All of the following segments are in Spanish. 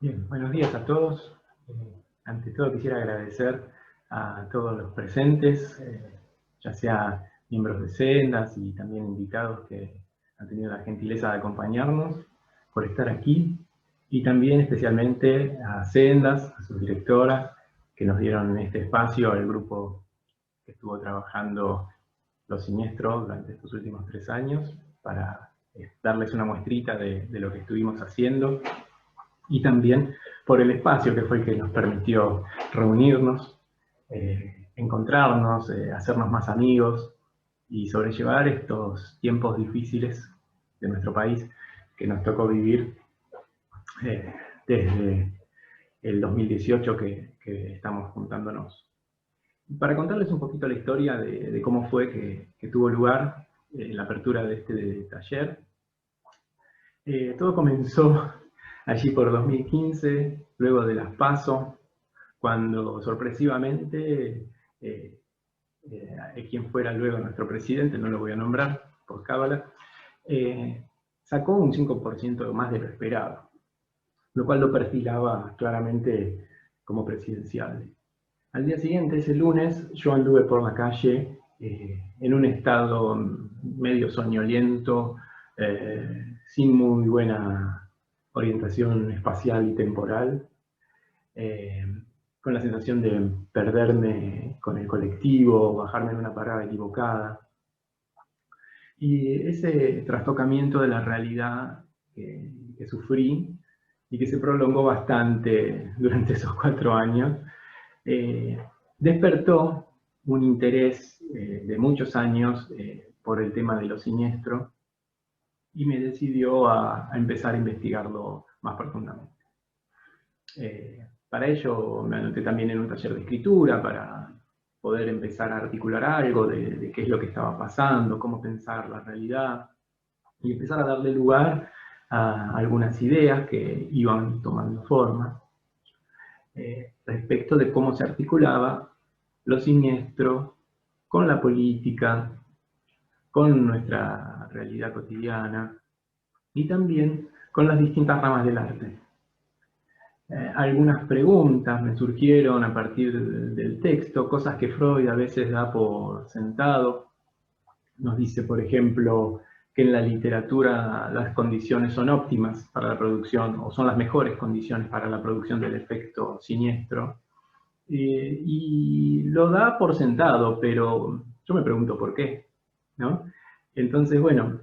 Bien, buenos días a todos. Ante todo quisiera agradecer a todos los presentes, ya sea miembros de Sendas y también invitados que han tenido la gentileza de acompañarnos, por estar aquí, y también especialmente a Sendas, a sus directoras, que nos dieron este espacio, al grupo que estuvo trabajando Los Siniestros durante estos últimos 3 años, para darles una muestrita de lo que estuvimos haciendo, y también por el espacio que fue el que nos permitió reunirnos, encontrarnos, hacernos más amigos y sobrellevar estos tiempos difíciles de nuestro país que nos tocó vivir desde el 2018 que estamos juntándonos. Para contarles un poquito la historia de cómo fue que tuvo lugar la apertura de este taller, todo comenzó allí por 2015, luego de las PASO, cuando sorpresivamente quien fuera luego nuestro presidente, no lo voy a nombrar por cábala, sacó un 5% más de lo esperado, lo cual lo perfilaba claramente como presidenciable. Al día siguiente, ese lunes, yo anduve por la calle en un estado medio soñoliento, sin muy buena orientación espacial y temporal, con la sensación de perderme con el colectivo, bajarme en una parada equivocada. Y ese trastocamiento de la realidad que sufrí y que se prolongó bastante durante esos 4 años, despertó un interés de muchos años por el tema de lo siniestro, y me decidió a empezar a investigarlo más profundamente. Para ello me anoté también en un taller de escritura para poder empezar a articular algo de qué es lo que estaba pasando, cómo pensar la realidad, y empezar a darle lugar a algunas ideas que iban tomando forma respecto de cómo se articulaba lo siniestro con la política, con nuestra realidad cotidiana y también con las distintas ramas del arte. Algunas preguntas me surgieron a partir del texto, cosas que Freud a veces da por sentado. Nos dice, por ejemplo, que en la literatura las condiciones son óptimas para la producción, o son las mejores condiciones para la producción del efecto siniestro. Y lo da por sentado, pero yo me pregunto por qué, ¿no? Entonces, bueno,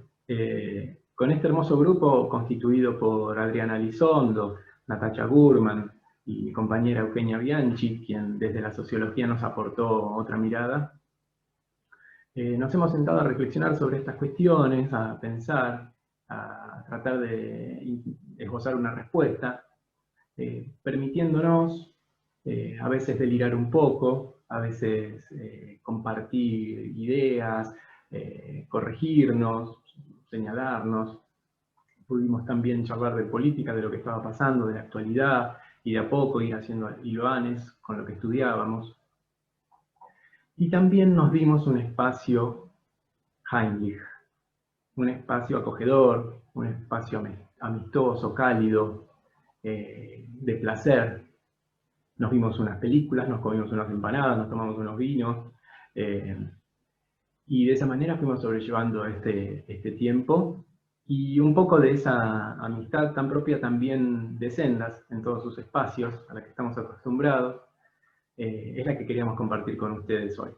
con este hermoso grupo constituido por Adriana Lizondo, Natacha Gurman y mi compañera Eugenia Bianchi, quien desde la sociología nos aportó otra mirada, nos hemos sentado a reflexionar sobre estas cuestiones, a pensar, a tratar de esbozar una respuesta, permitiéndonos a veces delirar un poco, a veces compartir ideas, corregirnos, señalarnos. Pudimos también charlar de política, de lo que estaba pasando, de la actualidad, y de a poco ir haciendo hilvanes con lo que estudiábamos. Y también nos dimos un espacio Heimlich, un espacio acogedor, un espacio amistoso, cálido, de placer. Nos vimos unas películas, nos comimos unas empanadas, nos tomamos unos vinos, y de esa manera fuimos sobrellevando este tiempo, y un poco de esa amistad tan propia también de Sendas, en todos sus espacios, a la que estamos acostumbrados, es la que queríamos compartir con ustedes hoy.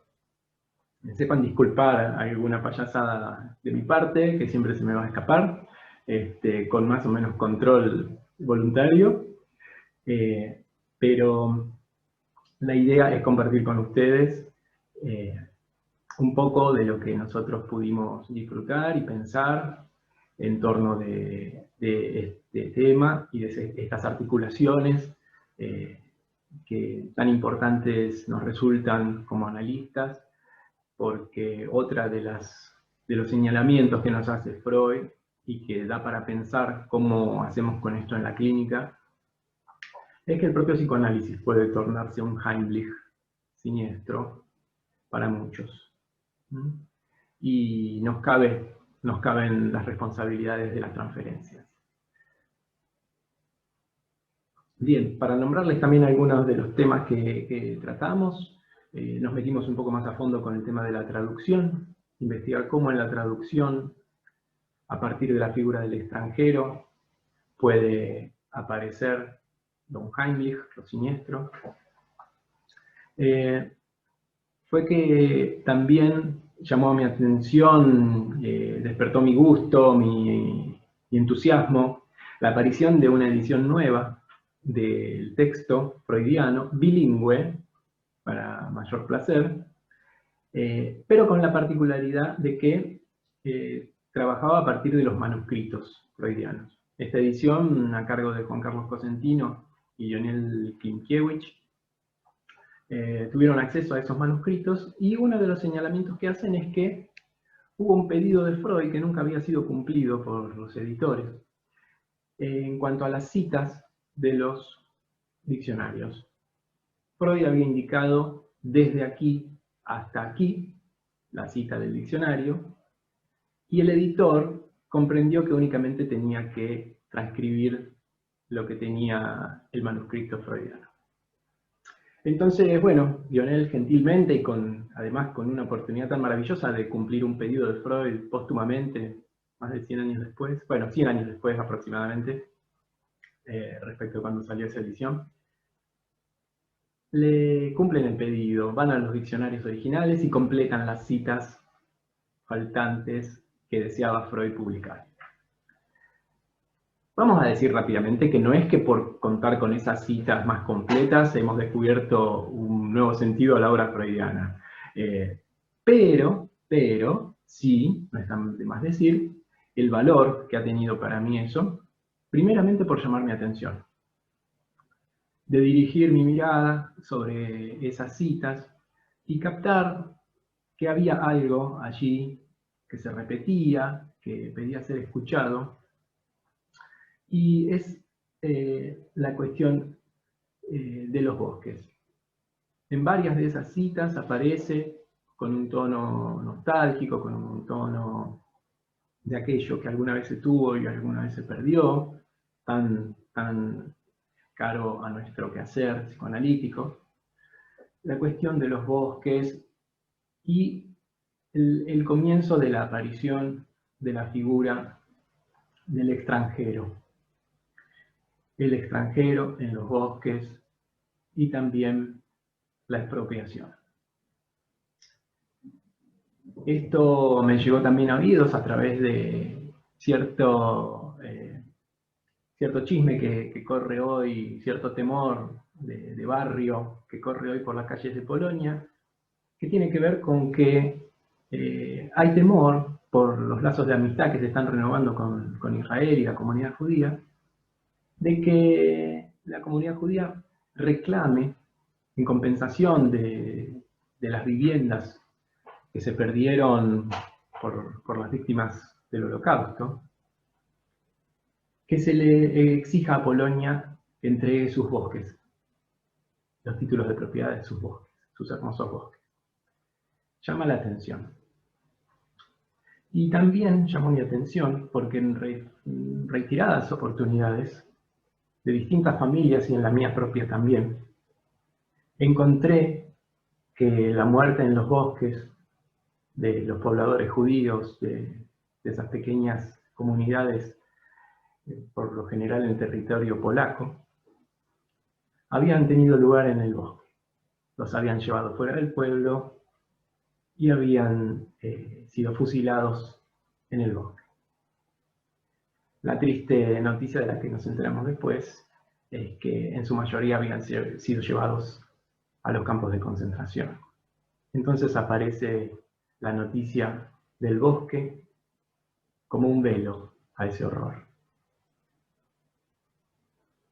Sepan disculpar alguna payasada de mi parte, que siempre se me va a escapar, con más o menos control voluntario, pero la idea es compartir con ustedes un poco de lo que nosotros pudimos disfrutar y pensar en torno de este tema y de estas articulaciones que tan importantes nos resultan como analistas, porque otra de los señalamientos que nos hace Freud y que da para pensar cómo hacemos con esto en la clínica, es que el propio psicoanálisis puede tornarse un Heimlich siniestro para muchos. Y nos caben las responsabilidades de las transferencias. Bien, para nombrarles también algunos de los temas que tratamos, nos metimos un poco más a fondo con el tema de la traducción, investigar cómo en la traducción, a partir de la figura del extranjero, puede aparecer Don Heimlich, lo siniestro. Fue que también llamó mi atención, despertó mi gusto, mi entusiasmo, la aparición de una edición nueva del texto freudiano, bilingüe, para mayor placer, pero con la particularidad de que trabajaba a partir de los manuscritos freudianos. Esta edición, a cargo de Juan Carlos Cosentino y Lionel Klimkiewicz, tuvieron acceso a esos manuscritos, y uno de los señalamientos que hacen es que hubo un pedido de Freud que nunca había sido cumplido por los editores, en cuanto a las citas de los diccionarios. Freud había indicado desde aquí hasta aquí la cita del diccionario, y el editor comprendió que únicamente tenía que transcribir lo que tenía el manuscrito freudiano. Entonces, bueno, Lionel gentilmente y además con una oportunidad tan maravillosa de cumplir un pedido de Freud póstumamente, más de 100 años después, bueno, 100 años después aproximadamente, respecto a cuando salió esa edición, le cumplen el pedido, van a los diccionarios originales y completan las citas faltantes que deseaba Freud publicar. Vamos a decir rápidamente que no es que por contar con esas citas más completas hemos descubierto un nuevo sentido a la obra freudiana. Pero, sí, no está de más decir, el valor que ha tenido para mí eso, primeramente por llamar mi atención, de dirigir mi mirada sobre esas citas y captar que había algo allí que se repetía, que pedía ser escuchado, y es la cuestión de los bosques. En varias de esas citas aparece con un tono nostálgico, con un tono de aquello que alguna vez se tuvo y alguna vez se perdió, tan caro a nuestro quehacer psicoanalítico, la cuestión de los bosques y el comienzo de la aparición de la figura del extranjero. El extranjero en los bosques y también la expropiación. Esto me llegó también a oídos a través de cierto chisme que corre hoy, cierto temor de barrio que corre hoy por las calles de Polonia, que tiene que ver con que hay temor por los lazos de amistad que se están renovando con Israel y la comunidad judía, de que la comunidad judía reclame, en compensación de las viviendas que se perdieron por las víctimas del Holocausto, que se le exija a Polonia que entregue sus bosques, los títulos de propiedad de sus bosques, sus hermosos bosques. Llama la atención. Y también llamó mi atención porque en reiteradas oportunidades, de distintas familias y en la mía propia también, encontré que la muerte en los bosques de los pobladores judíos, de esas pequeñas comunidades, por lo general en territorio polaco, habían tenido lugar en el bosque. Los habían llevado fuera del pueblo y habían sido fusilados en el bosque. La triste noticia de la que nos enteramos después es que en su mayoría habían sido llevados a los campos de concentración. Entonces aparece la noticia del bosque como un velo a ese horror.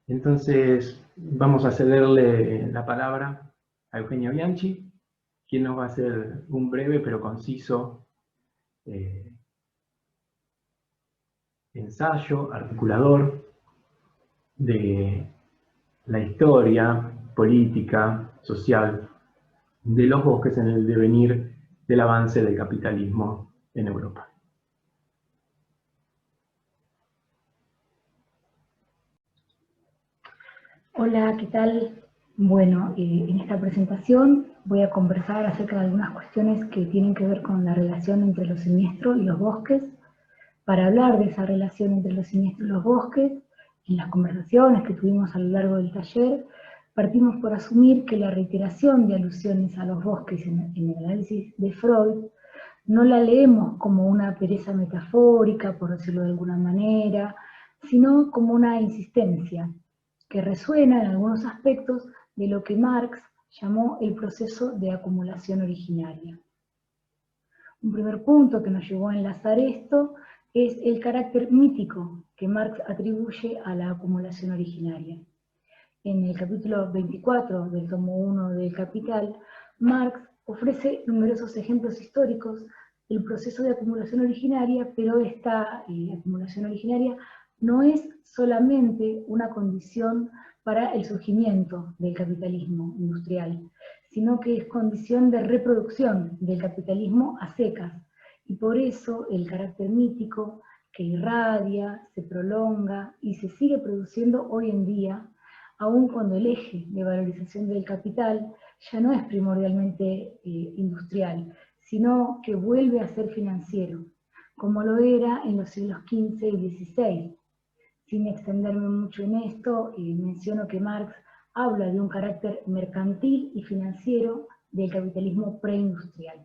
Entonces vamos a cederle la palabra a Eugenia Bianchi, quien nos va a hacer un breve pero conciso ensayo articulador de la historia política, social, de los bosques en el devenir del avance del capitalismo en Europa. Hola, ¿qué tal? Bueno, en esta presentación voy a conversar acerca de algunas cuestiones que tienen que ver con la relación entre lo siniestro y los bosques. Para hablar de esa relación entre lo siniestro y los bosques, en las conversaciones que tuvimos a lo largo del taller, partimos por asumir que la reiteración de alusiones a los bosques en el análisis de Freud no la leemos como una pereza metafórica, por decirlo de alguna manera, sino como una insistencia que resuena en algunos aspectos de lo que Marx llamó el proceso de acumulación originaria. Un primer punto que nos llevó a enlazar esto es el carácter mítico que Marx atribuye a la acumulación originaria. En el capítulo 24 del tomo 1 del Capital, Marx ofrece numerosos ejemplos históricos del proceso de acumulación originaria, pero esta acumulación originaria no es solamente una condición para el surgimiento del capitalismo industrial, sino que es condición de reproducción del capitalismo a secas, y por eso el carácter mítico que irradia, se prolonga y se sigue produciendo hoy en día, aun cuando el eje de valorización del capital ya no es primordialmente industrial, sino que vuelve a ser financiero, como lo era en los siglos XV y XVI. Sin extenderme mucho en esto, menciono que Marx habla de un carácter mercantil y financiero del capitalismo preindustrial.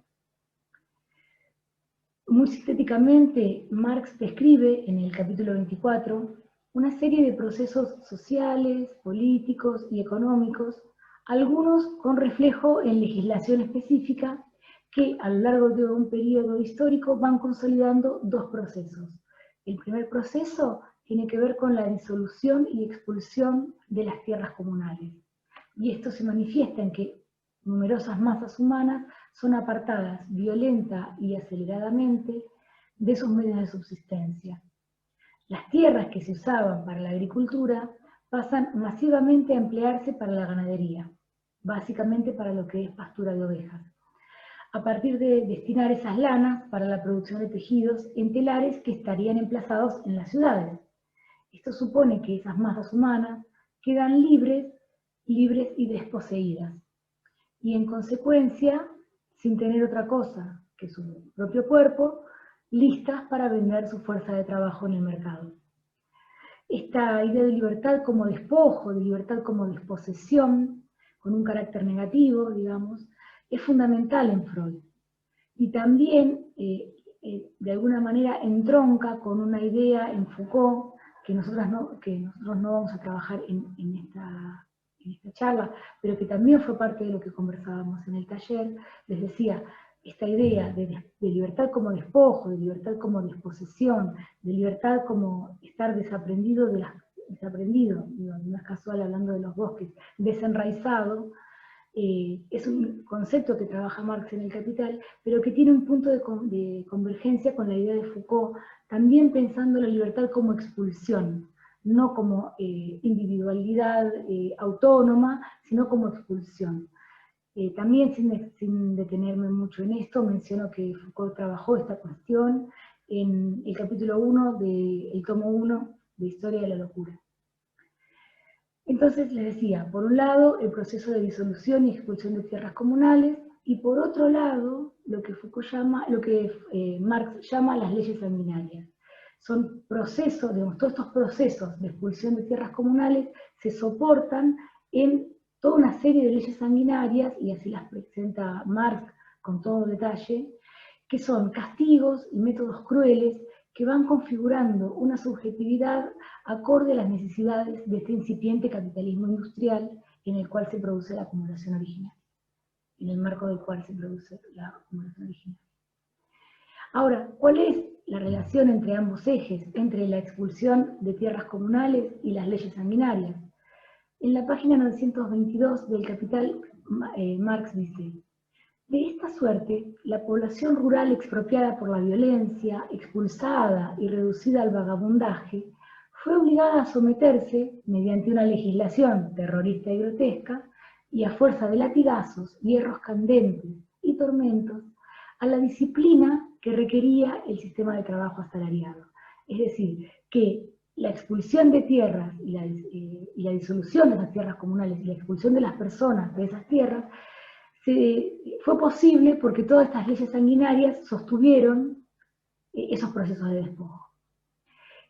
Muy sintéticamente, Marx describe en el capítulo 24 una serie de procesos sociales, políticos y económicos, algunos con reflejo en legislación específica, que a lo largo de un periodo histórico van consolidando dos procesos. El primer proceso tiene que ver con la disolución y expulsión de las tierras comunales, y esto se manifiesta en que numerosas masas humanas son apartadas violenta y aceleradamente de sus medios de subsistencia. Las tierras que se usaban para la agricultura pasan masivamente a emplearse para la ganadería, básicamente para lo que es pastura de ovejas, a partir de destinar esas lanas para la producción de tejidos en telares que estarían emplazados en las ciudades. Esto supone que esas masas humanas quedan libres y desposeídas, y en consecuencia, sin tener otra cosa que su propio cuerpo, listas para vender su fuerza de trabajo en el mercado. Esta idea de libertad como despojo, de libertad como desposesión, con un carácter negativo, digamos, es fundamental en Freud. Y también, de alguna manera, entronca con una idea en Foucault, que nosotros no vamos a trabajar en esta charla, pero que también fue parte de lo que conversábamos en el taller. Les decía, esta idea de libertad como despojo, de libertad como desposesión, de libertad como estar desaprendido, digo, no es casual hablando de los bosques, desenraizado, es un concepto que trabaja Marx en el Capital, pero que tiene un punto de convergencia con la idea de Foucault, también pensando la libertad como expulsión, no como individualidad autónoma, sino como expulsión. También, sin detenerme mucho en esto, menciono que Foucault trabajó esta cuestión en el capítulo 1 del tomo 1 de Historia de la Locura. Entonces les decía, por un lado, el proceso de disolución y expulsión de tierras comunales, y por otro lado, lo que Marx llama las leyes sanguinarias. Son procesos, digamos, todos estos procesos de expulsión de tierras comunales se soportan en toda una serie de leyes sanguinarias, y así las presenta Marx con todo detalle, que son castigos y métodos crueles que van configurando una subjetividad acorde a las necesidades de este incipiente capitalismo industrial en el cual se produce la acumulación originaria, en el marco del cual se produce la acumulación originaria. Ahora, ¿cuál es la relación entre ambos ejes, entre la expulsión de tierras comunales y las leyes sanguinarias? En la página 922 del Capital, Marx dice: de esta suerte, la población rural expropiada por la violencia, expulsada y reducida al vagabundaje, fue obligada a someterse, mediante una legislación terrorista y grotesca, y a fuerza de latigazos, hierros candentes y tormentos, a la disciplina que requería el sistema de trabajo asalariado. Es decir, que la expulsión de tierras y la disolución de las tierras comunales y la expulsión de las personas de esas tierras fue posible porque todas estas leyes sanguinarias sostuvieron esos procesos de despojo.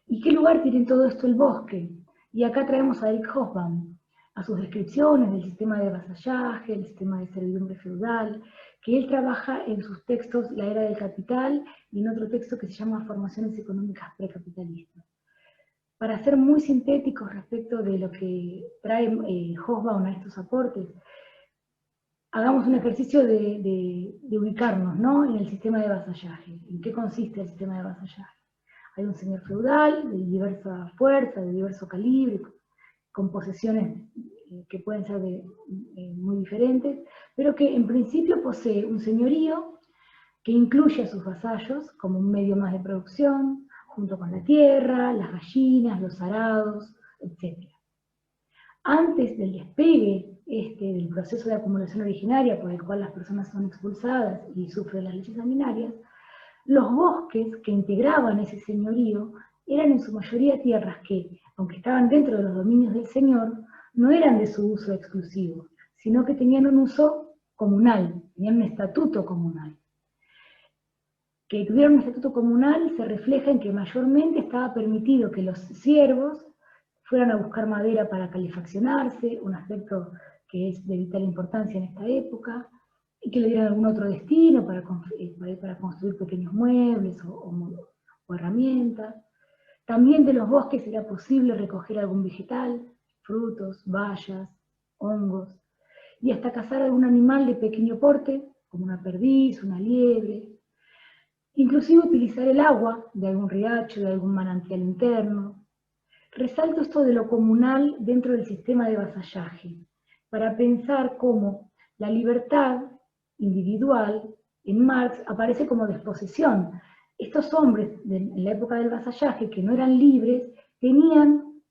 ¿Y qué lugar tiene en todo esto el bosque? Y acá traemos a Eric Hobsbawm, a sus descripciones del sistema de vasallaje, el sistema de servidumbre feudal, que él trabaja en sus textos La Era del Capital y en otro texto que se llama Formaciones Económicas Precapitalistas. Para ser muy sintéticos respecto de lo que trae Hobsbawm a estos aportes, hagamos un ejercicio de ubicarnos, ¿no?, en el sistema de vasallaje. ¿En qué consiste el sistema de vasallaje? Hay un señor feudal de diversa fuerza, de diverso calibre, con posesiones que pueden ser muy diferentes, pero que en principio posee un señorío que incluye a sus vasallos como un medio más de producción, junto con la tierra, las gallinas, los arados, etc. Antes del despegue del proceso de acumulación originaria por el cual las personas son expulsadas y sufren las leyes sanguinarias, los bosques que integraban ese señorío eran en su mayoría tierras que, aunque estaban dentro de los dominios del señor, no eran de su uso exclusivo, sino que tenían un uso comunal, tenían un estatuto comunal. Que tuvieran un estatuto comunal se refleja en que mayormente estaba permitido que los siervos fueran a buscar madera para calefaccionarse, un aspecto que es de vital importancia en esta época, y que le dieran algún otro destino para construir pequeños muebles o herramientas. También de los bosques era posible recoger algún vegetal, frutos, bayas, hongos, y hasta cazar algún animal de pequeño porte, como una perdiz, una liebre. Inclusive utilizar el agua de algún riacho, de algún manantial interno. Resalto esto de lo comunal dentro del sistema de vasallaje, para pensar cómo la libertad individual en Marx aparece como desposesión. Estos hombres en la época del vasallaje, que no eran libres, tenían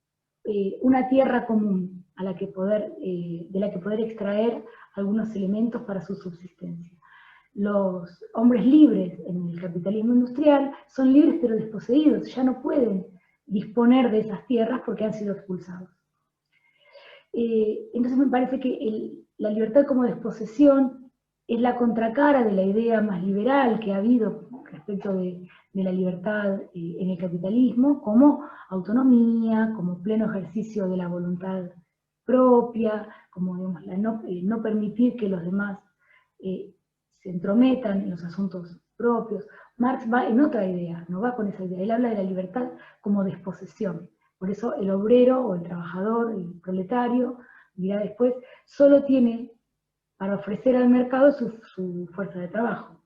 una tierra común de la que poder extraer algunos elementos para su subsistencia. Los hombres libres en el capitalismo industrial son libres pero desposeídos, ya no pueden disponer de esas tierras porque han sido expulsados. Entonces me parece que la libertad como desposesión es la contracara de la idea más liberal que ha habido respecto de la libertad en el capitalismo, como autonomía, como pleno ejercicio de la voluntad propia, como digamos, no permitir que los demás se entrometan en los asuntos propios. Marx va en otra idea, no va con esa idea, él habla de la libertad como desposesión. Por eso el obrero o el trabajador, el proletario, dirá después, solo tiene para ofrecer al mercado su fuerza de trabajo.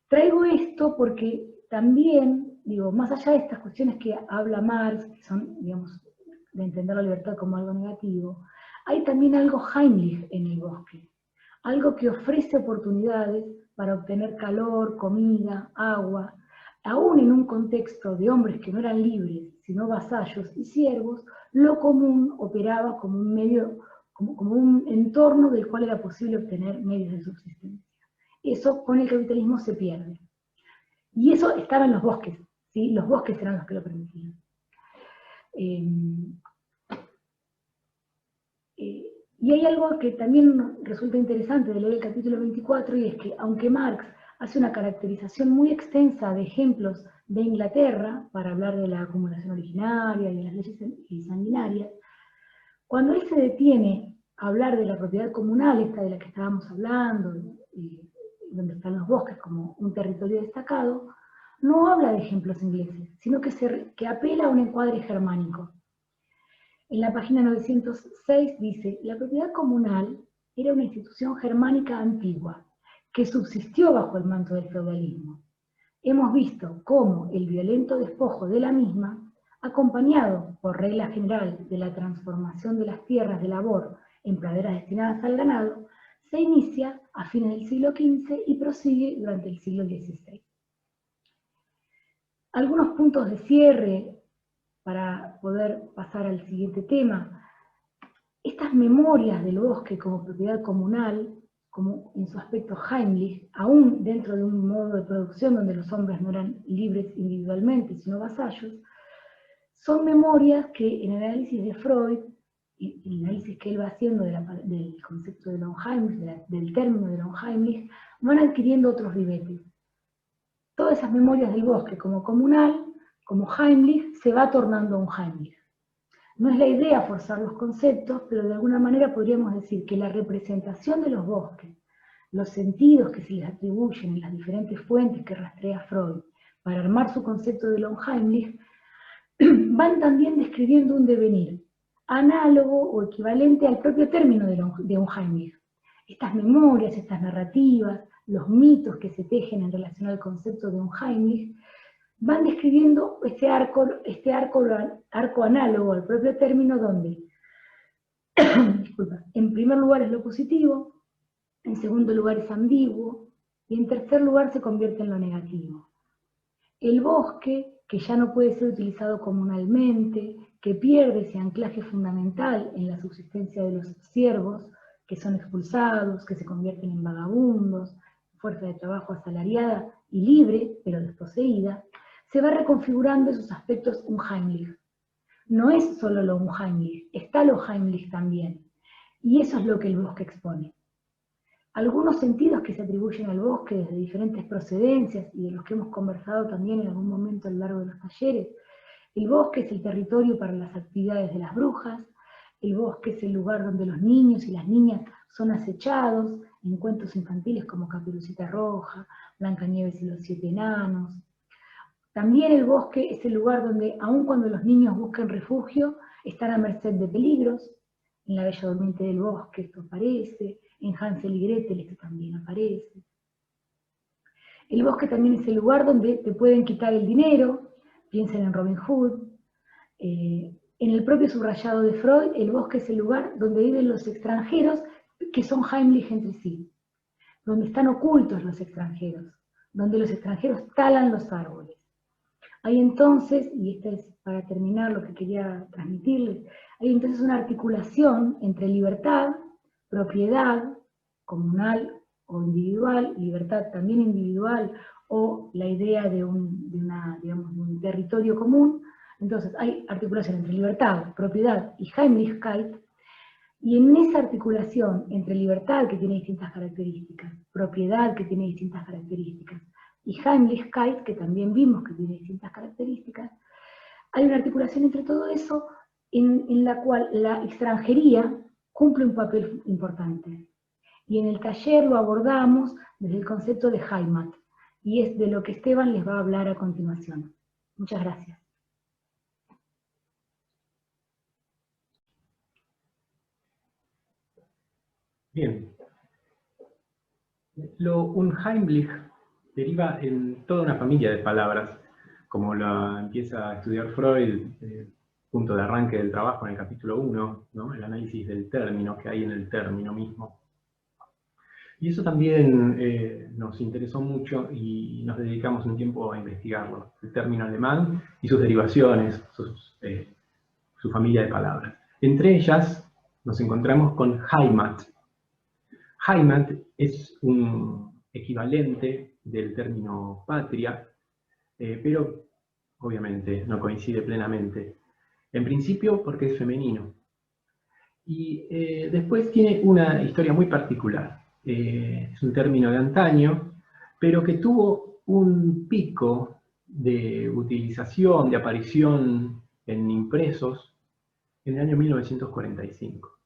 Traigo esto porque también, digo, más allá de estas cuestiones que habla Marx, que son, digamos, de entender la libertad como algo negativo, hay también algo Heimlich en el bosque, algo que ofrece oportunidades para obtener calor, comida, agua, aún en un contexto de hombres que no eran libres, sino vasallos y siervos, lo común operaba como un medio, como un entorno del cual era posible obtener medios de subsistencia. Eso con el capitalismo se pierde. Y eso estaba en los bosques, ¿sí? Los bosques eran los que lo permitían. Y hay algo que también resulta interesante de leer el capítulo 24, y es que aunque Marx hace una caracterización muy extensa de ejemplos de Inglaterra, para hablar de la acumulación originaria y de las leyes sanguinarias, cuando él se detiene a hablar de la propiedad comunal, esta de la que estábamos hablando, donde están los bosques como un territorio destacado, no habla de ejemplos ingleses, sino que apela a un encuadre germánico. En la página 906 dice, la propiedad comunal era una institución germánica antigua, que subsistió bajo el manto del feudalismo. Hemos visto cómo el violento despojo de la misma, acompañado por regla general de la transformación de las tierras de labor en praderas destinadas al ganado, se inicia a fines del siglo XV y prosigue durante el siglo XVI. Algunos puntos de cierre para poder pasar al siguiente tema. Estas memorias del bosque como propiedad comunal, como en su aspecto Heimlich, aún dentro de un modo de producción donde los hombres no eran libres individualmente, sino vasallos, son memorias que en el análisis de Freud, y el análisis que él va haciendo del concepto de Unheimlich, del término de Unheimlich, van adquiriendo otros ribetes. Todas esas memorias del bosque como comunal, como Heimlich, se va tornando Unheimlich. No es la idea forzar los conceptos, pero de alguna manera podríamos decir que la representación de los bosques, los sentidos que se les atribuyen en las diferentes fuentes que rastrea Freud para armar su concepto de Unheimlich, van también describiendo un devenir análogo o equivalente al propio término de Unheimlich. Estas memorias, estas narrativas, los mitos que se tejen en relación al concepto de Unheimlich, van describiendo este arco análogo al propio término donde, disculpa, en primer lugar es lo positivo, en segundo lugar es ambiguo, y en tercer lugar se convierte en lo negativo. El bosque, que ya no puede ser utilizado comunalmente, que pierde ese anclaje fundamental en la subsistencia de los siervos, que son expulsados, que se convierten en vagabundos, fuerza de trabajo asalariada y libre, pero desposeída, se va reconfigurando esos aspectos Unheimlich. No es solo lo Unheimlich, está lo Heimlich también. Y eso es lo que el bosque expone. Algunos sentidos que se atribuyen al bosque desde diferentes procedencias y de los que hemos conversado también en algún momento a lo largo de los talleres. El bosque es el territorio para las actividades de las brujas, el bosque es el lugar donde los niños y las niñas son acechados en cuentos infantiles como Caperucita Roja, Blancanieves y los 7 enanos. También el bosque es el lugar donde, aun cuando los niños buscan refugio, están a merced de peligros. En La Bella Durmiente del Bosque esto aparece, en Hansel y Gretel esto también aparece. El bosque también es el lugar donde te pueden quitar el dinero, piensen en Robin Hood. En el propio subrayado de Freud, el bosque es el lugar donde viven los extranjeros que son Heimlich entre sí, donde están ocultos los extranjeros, donde los extranjeros talan los árboles. Hay entonces, y esta es para terminar lo que quería transmitirles, hay entonces una articulación entre libertad, propiedad, comunal o individual, libertad también individual, o la idea de un territorio común. Entonces hay articulación entre libertad, propiedad y Heimlichkeit, y en esa articulación entre libertad, que tiene distintas características, propiedad, que tiene distintas características, y Heimlichkeit, que también vimos que tiene distintas características, hay una articulación entre todo eso en la cual la extranjería cumple un papel importante. Y en el taller lo abordamos desde el concepto de Heimat, y es de lo que Esteban les va a hablar a continuación. Muchas gracias. Bien. Lo Unheimlich deriva en toda una familia de palabras, como la empieza a estudiar Freud, punto de arranque del trabajo en el capítulo 1, ¿no? El análisis del término que hay en el término mismo. Y eso también nos interesó mucho y nos dedicamos un tiempo a investigarlo, el término alemán y sus derivaciones, su familia de palabras. Entre ellas nos encontramos con Heimat. Heimat es un equivalente del término patria, pero obviamente no coincide plenamente. En principio porque es femenino. Y después tiene una historia muy particular. Es un término de antaño, pero que tuvo un pico de utilización, de aparición en impresos en el año 1945.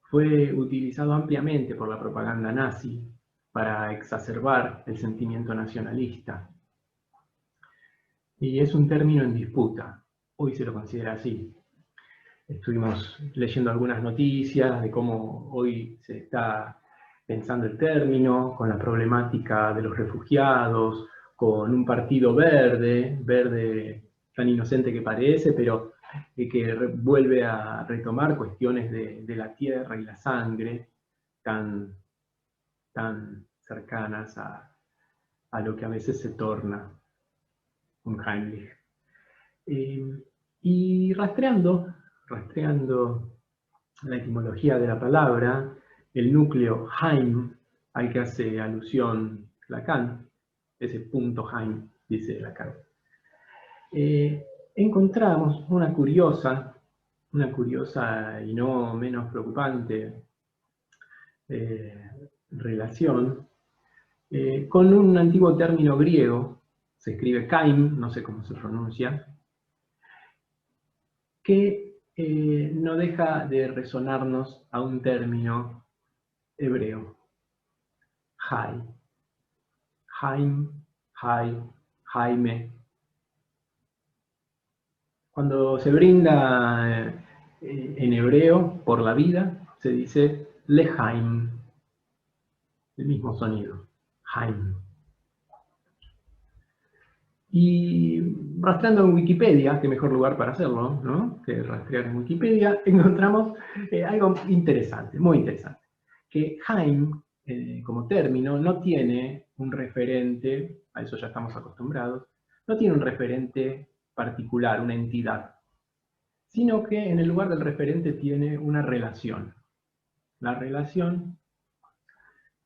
Fue utilizado ampliamente por la propaganda nazi para exacerbar el sentimiento nacionalista. Y es un término en disputa. Hoy se lo considera así. Estuvimos leyendo algunas noticias de cómo hoy se está pensando el término, con la problemática de los refugiados, con un partido verde tan inocente que parece, pero que vuelve a retomar cuestiones de la tierra y la sangre tan cercanas a lo que a veces se torna un Heimlich. Y rastreando la etimología de la palabra, el núcleo Heim, al que hace alusión Lacan, ese punto Heim, dice Lacan. encontramos una curiosa y no menos preocupante relación con un antiguo término griego, se escribe kaim, no sé cómo se pronuncia, que no deja de resonarnos a un término hebreo, Jai. Jaim, Jai, Jaime. Cuando se brinda en hebreo por la vida, se dice lejaim, el mismo sonido, Jaim. Y rastreando en Wikipedia, qué mejor lugar para hacerlo, ¿no?, que rastrear en Wikipedia, encontramos algo interesante, muy interesante. Que Jaim, como término, no tiene un referente, a eso ya estamos acostumbrados, no tiene un referente particular, una entidad, sino que en el lugar del referente tiene una relación. La relación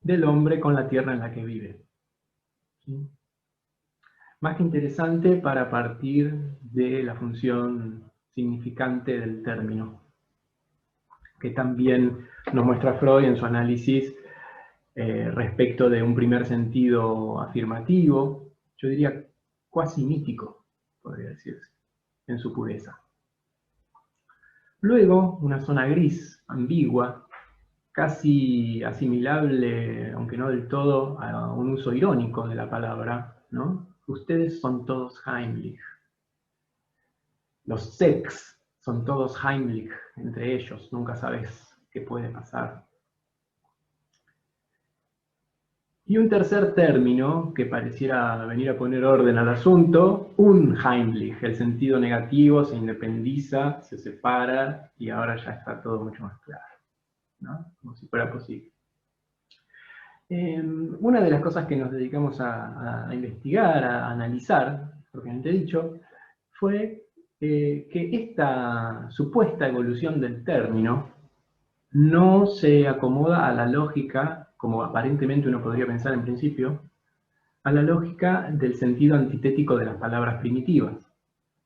del hombre con la tierra en la que vive. ¿Sí? Más que interesante para partir de la función significante del término, que también nos muestra Freud en su análisis respecto de un primer sentido afirmativo, yo diría cuasi mítico, podría decirse, en su pureza. Luego, una zona gris, ambigua, casi asimilable, aunque no del todo, a un uso irónico de la palabra, ¿no? Ustedes son todos Heimlich. Los sex son todos Heimlich entre ellos, nunca sabes qué puede pasar. Y un tercer término que pareciera venir a poner orden al asunto, unheimlich, el sentido negativo se independiza, se separa y ahora ya está todo mucho más claro, ¿no? Como si fuera posible. Una de las cosas que nos dedicamos a investigar, a analizar, propiamente dicho, fue que esta supuesta evolución del término no se acomoda a la lógica, como aparentemente uno podría pensar en principio, a la lógica del sentido antitético de las palabras primitivas,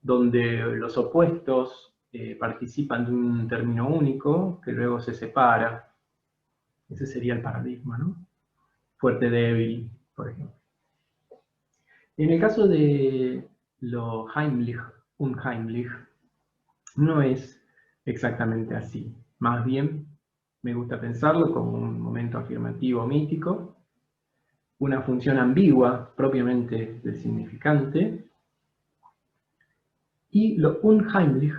donde los opuestos participan de un término único que luego se separa. Ese sería el paradigma, ¿no? Fuerte, débil, por ejemplo. En el caso de lo Heimlich, unheimlich, no es exactamente así. Más bien, me gusta pensarlo como un momento afirmativo mítico, una función ambigua propiamente del significante, y lo unheimlich,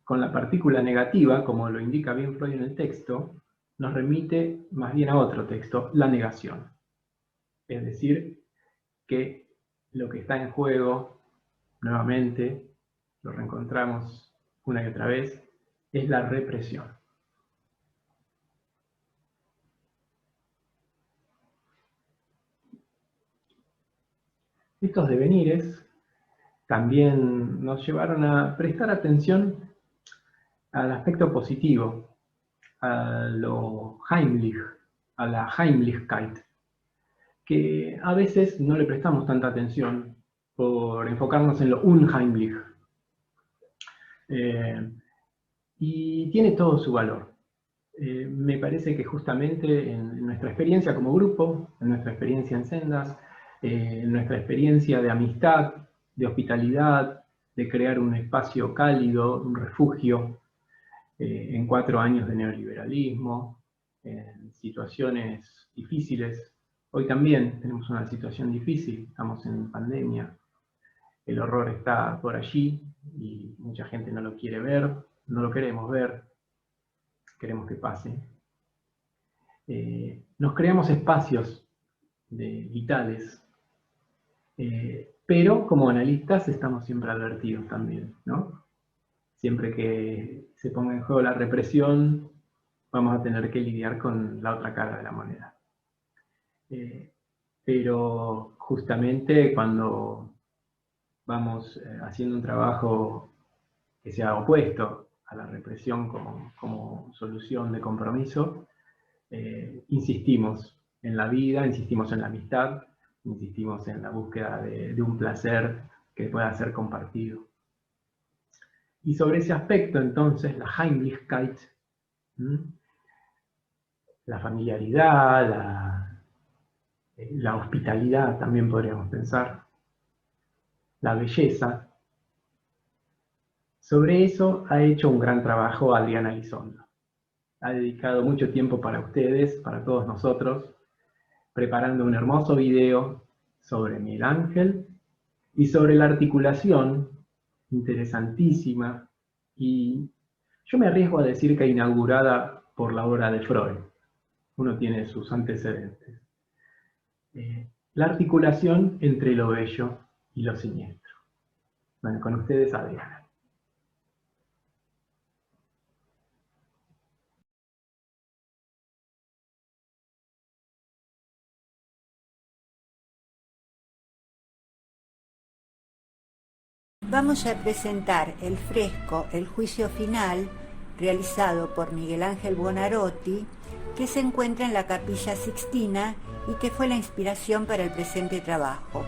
con la partícula negativa, como lo indica bien Freud en el texto, nos remite más bien a otro texto, la negación. Es decir, que lo que está en juego, nuevamente, lo reencontramos una y otra vez, es la represión. Estos devenires también nos llevaron a prestar atención al aspecto positivo, a lo Heimlich, a la Heimlichkeit, que a veces no le prestamos tanta atención por enfocarnos en lo unheimlich. Y tiene todo su valor. Me parece que justamente en nuestra experiencia como grupo, en nuestra experiencia en Sendas, en nuestra experiencia de amistad, de hospitalidad, de crear un espacio cálido, un refugio, en 4 años de neoliberalismo, en situaciones difíciles. Hoy también tenemos una situación difícil, estamos en pandemia, el horror está por allí y mucha gente no lo quiere ver, no lo queremos ver, queremos que pase. Nos creamos espacios vitales, pero como analistas estamos siempre advertidos también, ¿no? Siempre que se ponga en juego la represión, vamos a tener que lidiar con la otra cara de la moneda. Pero justamente cuando vamos haciendo un trabajo que sea opuesto a la represión como solución de compromiso, insistimos en la vida, insistimos en la amistad, insistimos en la búsqueda de un placer que pueda ser compartido. Y sobre ese aspecto, entonces, la Heimlichkeit, la familiaridad, la hospitalidad, también podríamos pensar, la belleza, sobre eso ha hecho un gran trabajo Adriana Elizondo. Ha dedicado mucho tiempo para ustedes, para todos nosotros, preparando un hermoso video sobre Miguel Ángel y sobre la articulación interesantísima y yo me arriesgo a decir que inaugurada por la obra de Freud. Uno tiene sus antecedentes. La articulación entre lo bello y lo siniestro. Bueno, con ustedes, Adriana. Vamos a presentar el fresco El juicio final, realizado por Miguel Ángel Buonarroti, que se encuentra en la Capilla Sixtina y que fue la inspiración para el presente trabajo.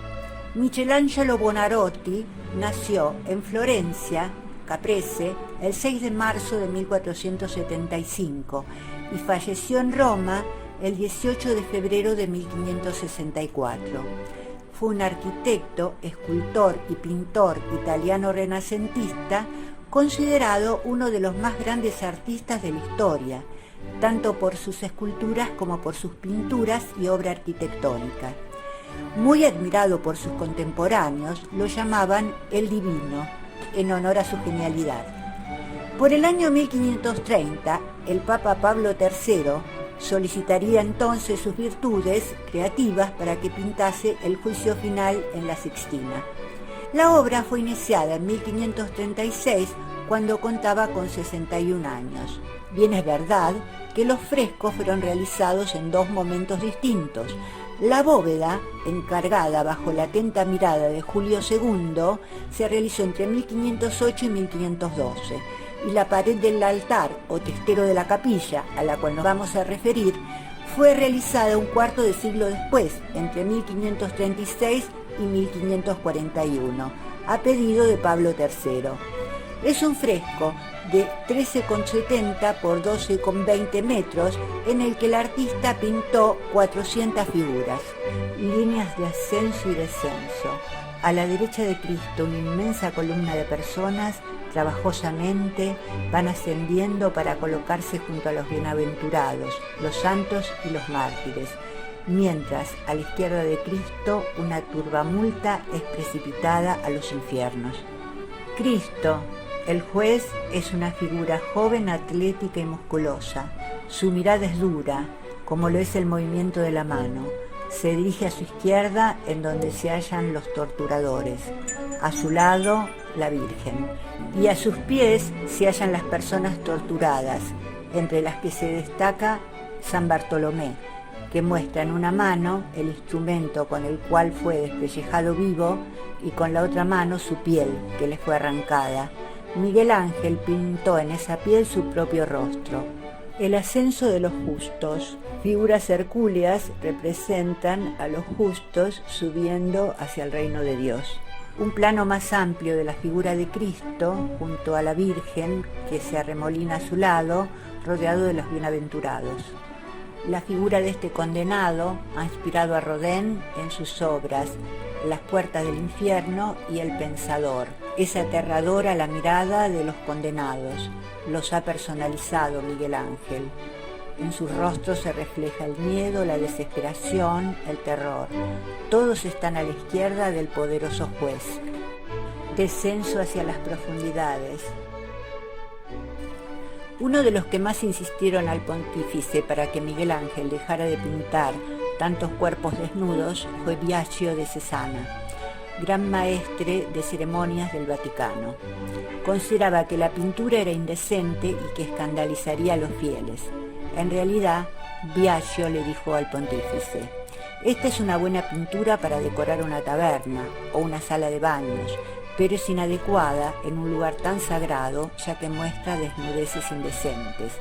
Michelangelo Buonarroti nació en Florencia, Caprese, el 6 de marzo de 1475 y falleció en Roma el 18 de febrero de 1564. Fue un arquitecto, escultor y pintor italiano renacentista, considerado uno de los más grandes artistas de la historia, tanto por sus esculturas como por sus pinturas y obra arquitectónica. Muy admirado por sus contemporáneos, lo llamaban el Divino, en honor a su genialidad. Por el año 1530, el Papa Pablo III solicitaría entonces sus virtudes creativas para que pintase el juicio final en la Sixtina. La obra fue iniciada en 1536, cuando contaba con 61 años. Bien es verdad que los frescos fueron realizados en dos momentos distintos. La bóveda, encargada bajo la atenta mirada de Julio II, se realizó entre 1508 y 1512. Y la pared del altar o testero de la capilla, a la cual nos vamos a referir, fue realizada un cuarto de siglo después, entre 1536 y 1541, a pedido de Pablo III. Es un fresco de 13,70 por 12,20 metros, en el que el artista pintó 400 figuras, líneas de ascenso y descenso. A la derecha de Cristo, una inmensa columna de personas trabajosamente van ascendiendo para colocarse junto a los bienaventurados, los santos y los mártires, mientras a la izquierda de Cristo una turbamulta es precipitada a los infiernos. Cristo, el juez, es una figura joven, atlética y musculosa. Su mirada es dura, como lo es el movimiento de la mano. Se dirige a su izquierda, en donde se hallan los torturadores. A su lado, la Virgen. Y a sus pies se hallan las personas torturadas, entre las que se destaca San Bartolomé, que muestra en una mano el instrumento con el cual fue despellejado vivo y con la otra mano su piel, que le fue arrancada. Miguel Ángel pintó en esa piel su propio rostro. El ascenso de los justos. Figuras hercúleas representan a los justos subiendo hacia el reino de Dios. Un plano más amplio de la figura de Cristo, junto a la Virgen, que se arremolina a su lado, rodeado de los bienaventurados. La figura de este condenado ha inspirado a Rodin en sus obras Las puertas del infierno y El pensador. Es aterradora la mirada de los condenados. Los ha personalizado Miguel Ángel. En sus rostros se refleja el miedo, la desesperación, el terror. Todos están a la izquierda del poderoso juez. Descenso hacia las profundidades. Uno de los que más insistieron al pontífice para que Miguel Ángel dejara de pintar tantos cuerpos desnudos fue Biagio de Cesana, gran maestre de ceremonias del Vaticano. Consideraba que la pintura era indecente y que escandalizaría a los fieles. En realidad, Biagio le dijo al pontífice: esta es una buena pintura para decorar una taberna o una sala de baños, pero es inadecuada en un lugar tan sagrado, ya que muestra desnudeces indecentes.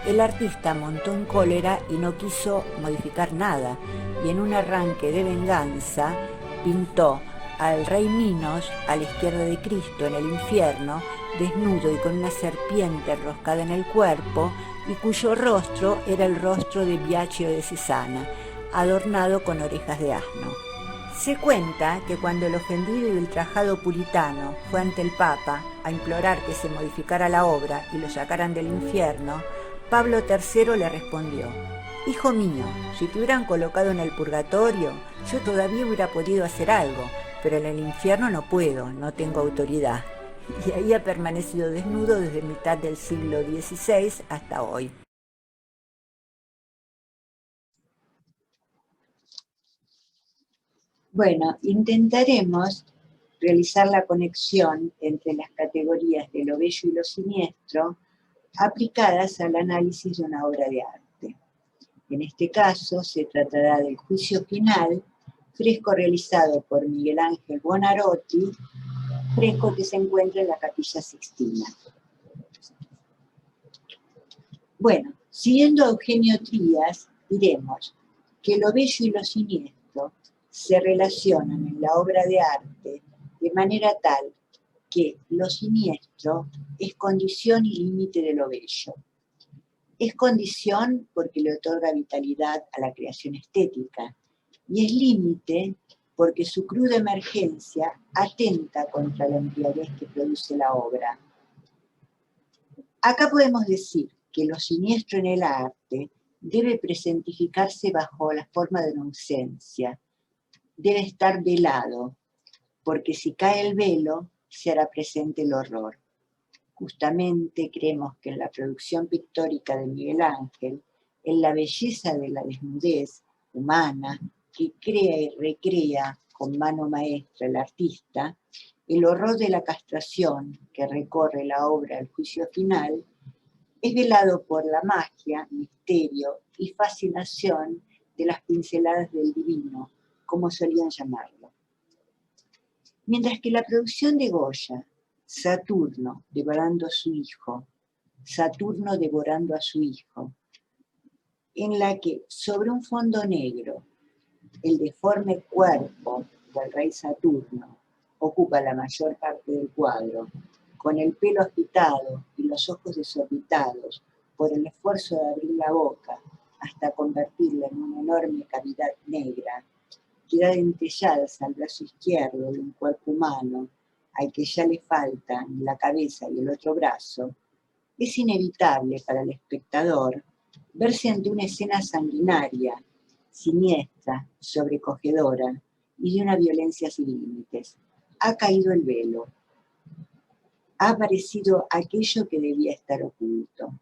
El artista montó en cólera y no quiso modificar nada, y en un arranque de venganza pintó al rey Minos a la izquierda de Cristo en el infierno desnudo y con una serpiente enroscada en el cuerpo, y cuyo rostro era el rostro de Biagio de Cesana, adornado con orejas de asno. Se cuenta que cuando el ofendido y ultrajado puritano fue ante el Papa a implorar que se modificara la obra y lo sacaran del infierno, Pablo III le respondió: «Hijo mío, si te hubieran colocado en el purgatorio, yo todavía hubiera podido hacer algo, pero en el infierno no puedo, no tengo autoridad». Y ahí ha permanecido desnudo desde mitad del siglo XVI hasta hoy. Bueno, intentaremos realizar la conexión entre las categorías de lo bello y lo siniestro aplicadas al análisis de una obra de arte. En este caso se tratará del Juicio Final, fresco realizado por Miguel Ángel Buonarroti, fresco que se encuentra en la Capilla Sixtina. Bueno, siguiendo a Eugenio Trías, diremos que lo bello y lo siniestro se relacionan en la obra de arte de manera tal que lo siniestro es condición y límite de lo bello. Es condición porque le otorga vitalidad a la creación estética y es límite porque su cruda emergencia atenta contra la embriaguez que produce la obra. Acá podemos decir que lo siniestro en el arte debe presentificarse bajo la forma de una ausencia, debe estar velado, porque si cae el velo, se hará presente el horror. Justamente creemos que en la producción pictórica de Miguel Ángel, en la belleza de la desnudez humana, que crea y recrea con mano maestra el artista, el horror de la castración que recorre la obra al Juicio Final, es velado por la magia, misterio y fascinación de las pinceladas del divino, como solían llamarlo. Mientras que la producción de Goya, Saturno devorando a su hijo, Saturno devorando a su hijo, en la que sobre un fondo negro, el deforme cuerpo del rey Saturno ocupa la mayor parte del cuadro, con el pelo agitado y los ojos desorbitados por el esfuerzo de abrir la boca hasta convertirla en una enorme cavidad negra, que da dentelladas al brazo izquierdo de un cuerpo humano al que ya le faltan la cabeza y el otro brazo, es inevitable para el espectador verse ante una escena sanguinaria, siniestra, sobrecogedora y de una violencia sin límites. Ha caído el velo. Ha aparecido aquello que debía estar oculto.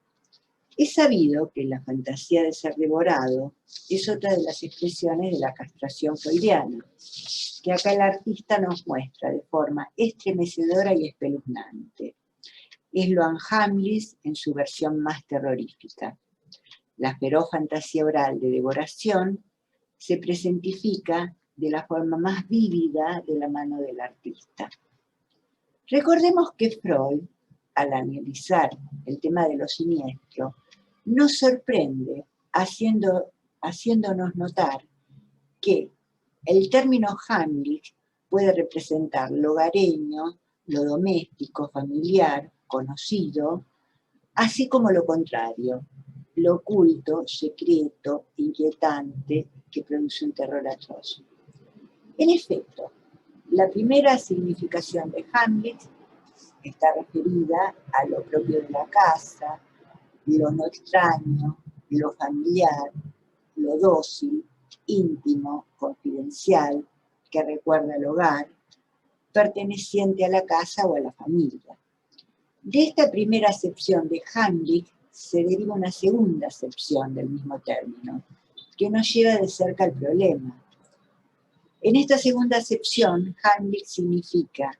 Es sabido que la fantasía de ser devorado es otra de las expresiones de la castración freudiana, que acá el artista nos muestra de forma estremecedora y espeluznante. Es lo Anhamlis en su versión más terrorífica. La feroz fantasía oral de devoración se presentifica de la forma más vívida de la mano del artista. Recordemos que Freud, al analizar el tema de lo siniestro, nos sorprende haciéndonos notar que el término Hamlet puede representar lo hogareño, lo doméstico, familiar, conocido, así como lo contrario, lo oculto, secreto, inquietante, que produce un terror atroz. En efecto, la primera significación de Hamlet está referida a lo propio de la casa, lo no extraño, lo familiar, lo dócil, íntimo, confidencial, que recuerda al hogar, perteneciente a la casa o a la familia. De esta primera acepción de Hamlet se deriva una segunda acepción del mismo término, que nos lleva de cerca al problema. En esta segunda acepción, Hamlet significa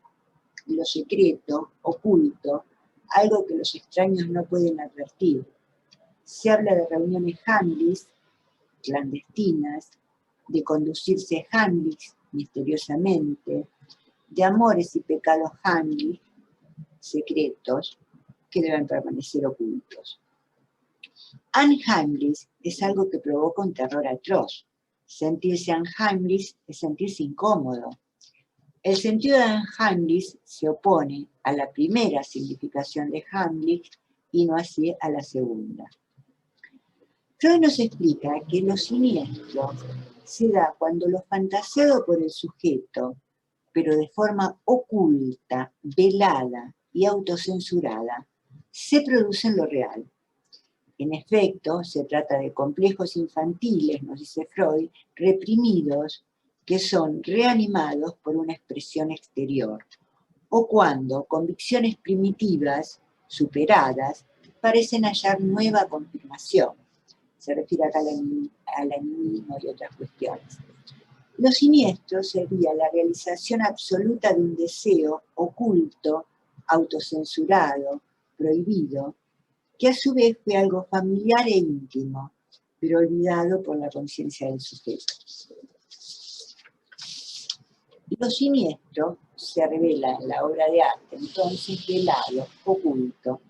lo secreto, oculto, algo que los extraños no pueden advertir. Se habla de reuniones Hamlet, clandestinas, de conducirse Hamlet misteriosamente, de amores y pecados Hamlet, secretos, que deben permanecer ocultos. Unheimlich es algo que provoca un terror atroz. Sentirse unheimlich es sentirse incómodo. El sentido de Heimlich se opone a la primera significación de Heimlich y no así a la segunda. Freud nos explica que lo siniestro se da cuando lo fantaseado por el sujeto, pero de forma oculta, velada y autocensurada, se produce en lo real. En efecto, se trata de complejos infantiles, nos dice Freud, reprimidos, que son reanimados por una expresión exterior, o cuando convicciones primitivas, superadas, parecen hallar nueva confirmación. Se refiere acá al animismo y otras cuestiones. Lo siniestro sería la realización absoluta de un deseo oculto, autocensurado, prohibido, que a su vez fue algo familiar e íntimo, pero olvidado por la conciencia del sujeto. Lo siniestro se revela en la obra de arte, entonces, velado, oculto,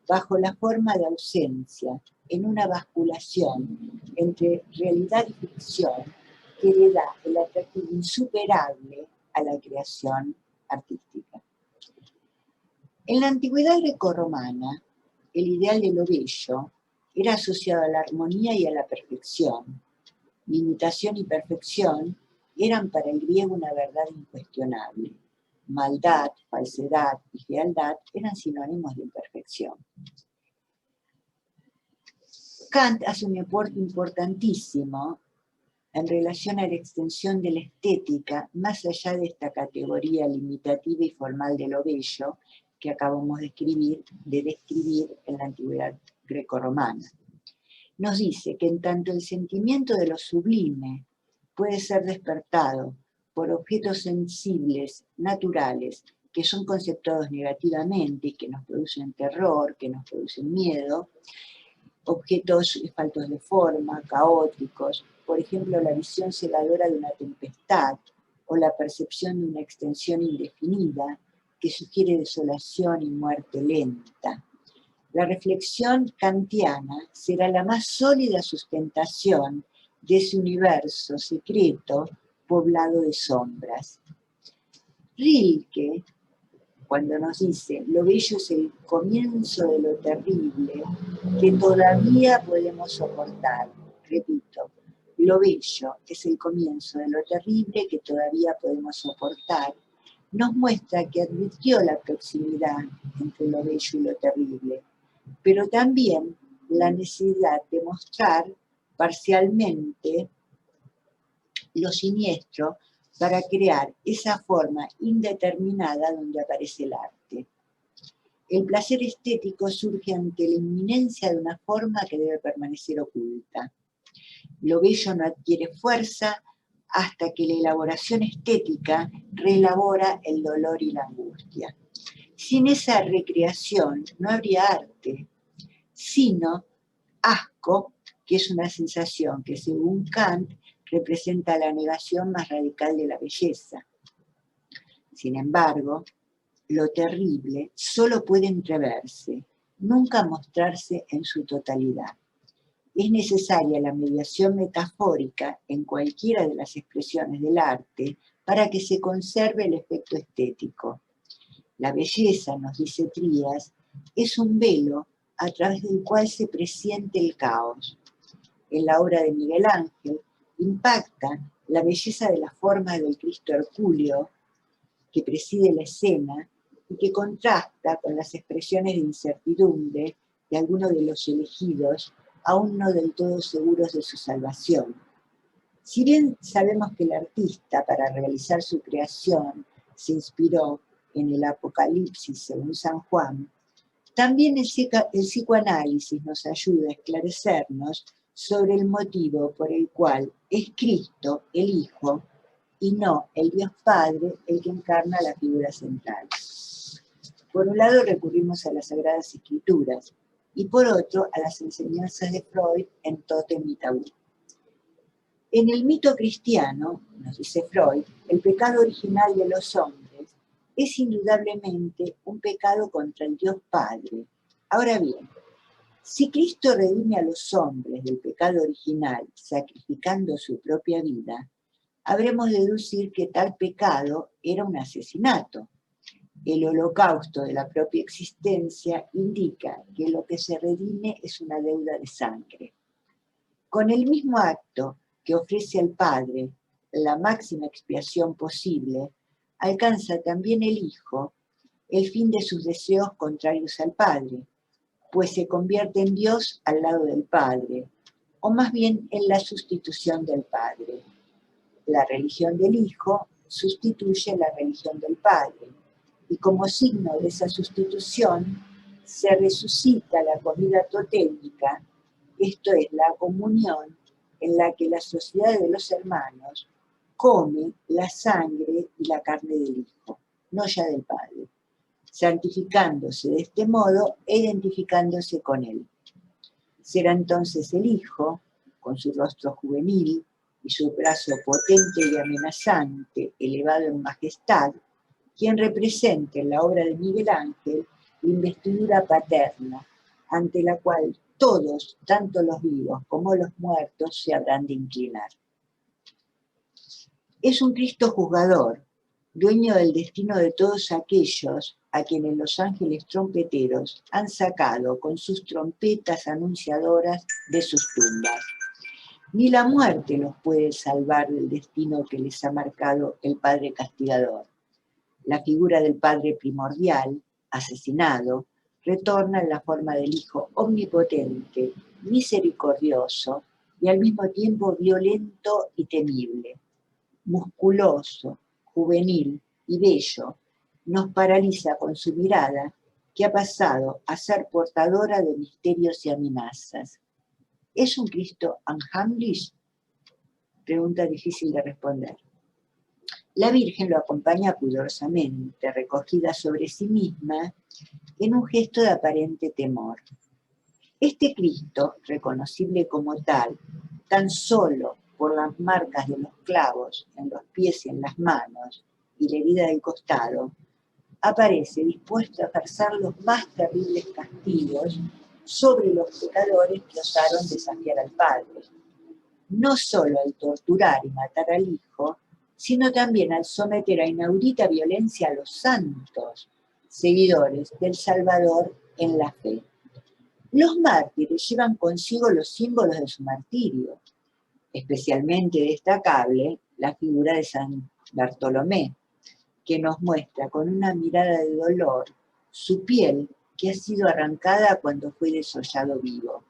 bajo la forma de ausencia, en una basculación entre realidad y ficción que le da el atractivo insuperable a la creación artística. En la antigüedad grecorromana, el ideal de lo bello era asociado a la armonía y a la perfección. Limitación y perfección eran para el griego una verdad incuestionable. Maldad, falsedad y fealdad eran sinónimos de imperfección. Kant hace un aporte importantísimo en relación a la extensión de la estética más allá de esta categoría limitativa y formal de lo bello que acabamos de describir en la antigüedad grecorromana. Nos dice que en tanto el sentimiento de lo sublime puede ser despertado por objetos sensibles, naturales, que son conceptuados negativamente y que nos producen terror, que nos producen miedo, objetos faltos de forma, caóticos, por ejemplo, la visión cegadora de una tempestad o la percepción de una extensión indefinida que sugiere desolación y muerte lenta. La reflexión kantiana será la más sólida sustentación de ese universo secreto poblado de sombras. Rilke, cuando nos dice, lo bello es el comienzo de lo terrible que todavía podemos soportar. Repito, lo bello es el comienzo de lo terrible que todavía podemos soportar. Nos muestra que advirtió la proximidad entre lo bello y lo terrible, pero también la necesidad de mostrar parcialmente lo siniestro para crear esa forma indeterminada donde aparece el arte. El placer estético surge ante la inminencia de una forma que debe permanecer oculta. Lo bello no adquiere fuerza hasta que la elaboración estética reelabora el dolor y la angustia. Sin esa recreación no habría arte, sino asco, que es una sensación que según Kant representa la negación más radical de la belleza. Sin embargo, lo terrible solo puede entreverse, nunca mostrarse en su totalidad. Es necesaria la mediación metafórica en cualquiera de las expresiones del arte para que se conserve el efecto estético. La belleza, nos dice Trías, es un velo a través del cual se presiente el caos. En la obra de Miguel Ángel impacta la belleza de la forma del Cristo Hercúleo que preside la escena y que contrasta con las expresiones de incertidumbre de algunos de los elegidos, aún no del todo seguros de su salvación. Si bien sabemos que el artista, para realizar su creación, se inspiró en el Apocalipsis según San Juan, también el psicoanálisis nos ayuda a esclarecernos sobre el motivo por el cual es Cristo, el Hijo, y no el Dios Padre el que encarna la figura central. Por un lado recurrimos a las Sagradas Escrituras y por otro a las enseñanzas de Freud en Tótem y Tabú. En el mito cristiano, nos dice Freud, el pecado original de los hombres es indudablemente un pecado contra el Dios Padre. Ahora bien, si Cristo redime a los hombres del pecado original sacrificando su propia vida, habremos de deducir que tal pecado era un asesinato. El holocausto de la propia existencia indica que lo que se redime es una deuda de sangre. Con el mismo acto que ofrece al Padre la máxima expiación posible, alcanza también el Hijo el fin de sus deseos contrarios al Padre, pues se convierte en Dios al lado del Padre, o más bien en la sustitución del Padre. La religión del Hijo sustituye la religión del Padre, y como signo de esa sustitución se resucita la comida totémica, esto es, la comunión en la que la sociedad de los hermanos come la sangre y la carne del Hijo, no ya del Padre, santificándose de este modo e identificándose con él. Será entonces el Hijo, con su rostro juvenil y su brazo potente y amenazante, elevado en majestad, quien represente en la obra de Miguel Ángel la investidura paterna, ante la cual todos, tanto los vivos como los muertos, se habrán de inclinar. Es un Cristo juzgador, dueño del destino de todos aquellos a quienes los ángeles trompeteros han sacado con sus trompetas anunciadoras de sus tumbas. Ni la muerte los puede salvar del destino que les ha marcado el Padre castigador. La figura del Padre primordial, asesinado, retorna en la forma del Hijo omnipotente, misericordioso y al mismo tiempo violento y temible. Musculoso, juvenil y bello, nos paraliza con su mirada que ha pasado a ser portadora de misterios y amenazas. ¿Es un Cristo unheimlich? Pregunta difícil de responder. La Virgen lo acompaña pudorosamente, recogida sobre sí misma, en un gesto de aparente temor. Este Cristo, reconocible como tal, tan solo por las marcas de los clavos en los pies y en las manos y la herida del costado, aparece dispuesto a ejercer los más terribles castigos sobre los pecadores que osaron desafiar al Padre. No solo al torturar y matar al Hijo, sino también al someter a inaudita violencia a los santos, seguidores del Salvador en la fe. Los mártires llevan consigo los símbolos de su martirio, especialmente destacable la figura de San Bartolomé, que nos muestra con una mirada de dolor su piel que ha sido arrancada cuando fue desollado vivo.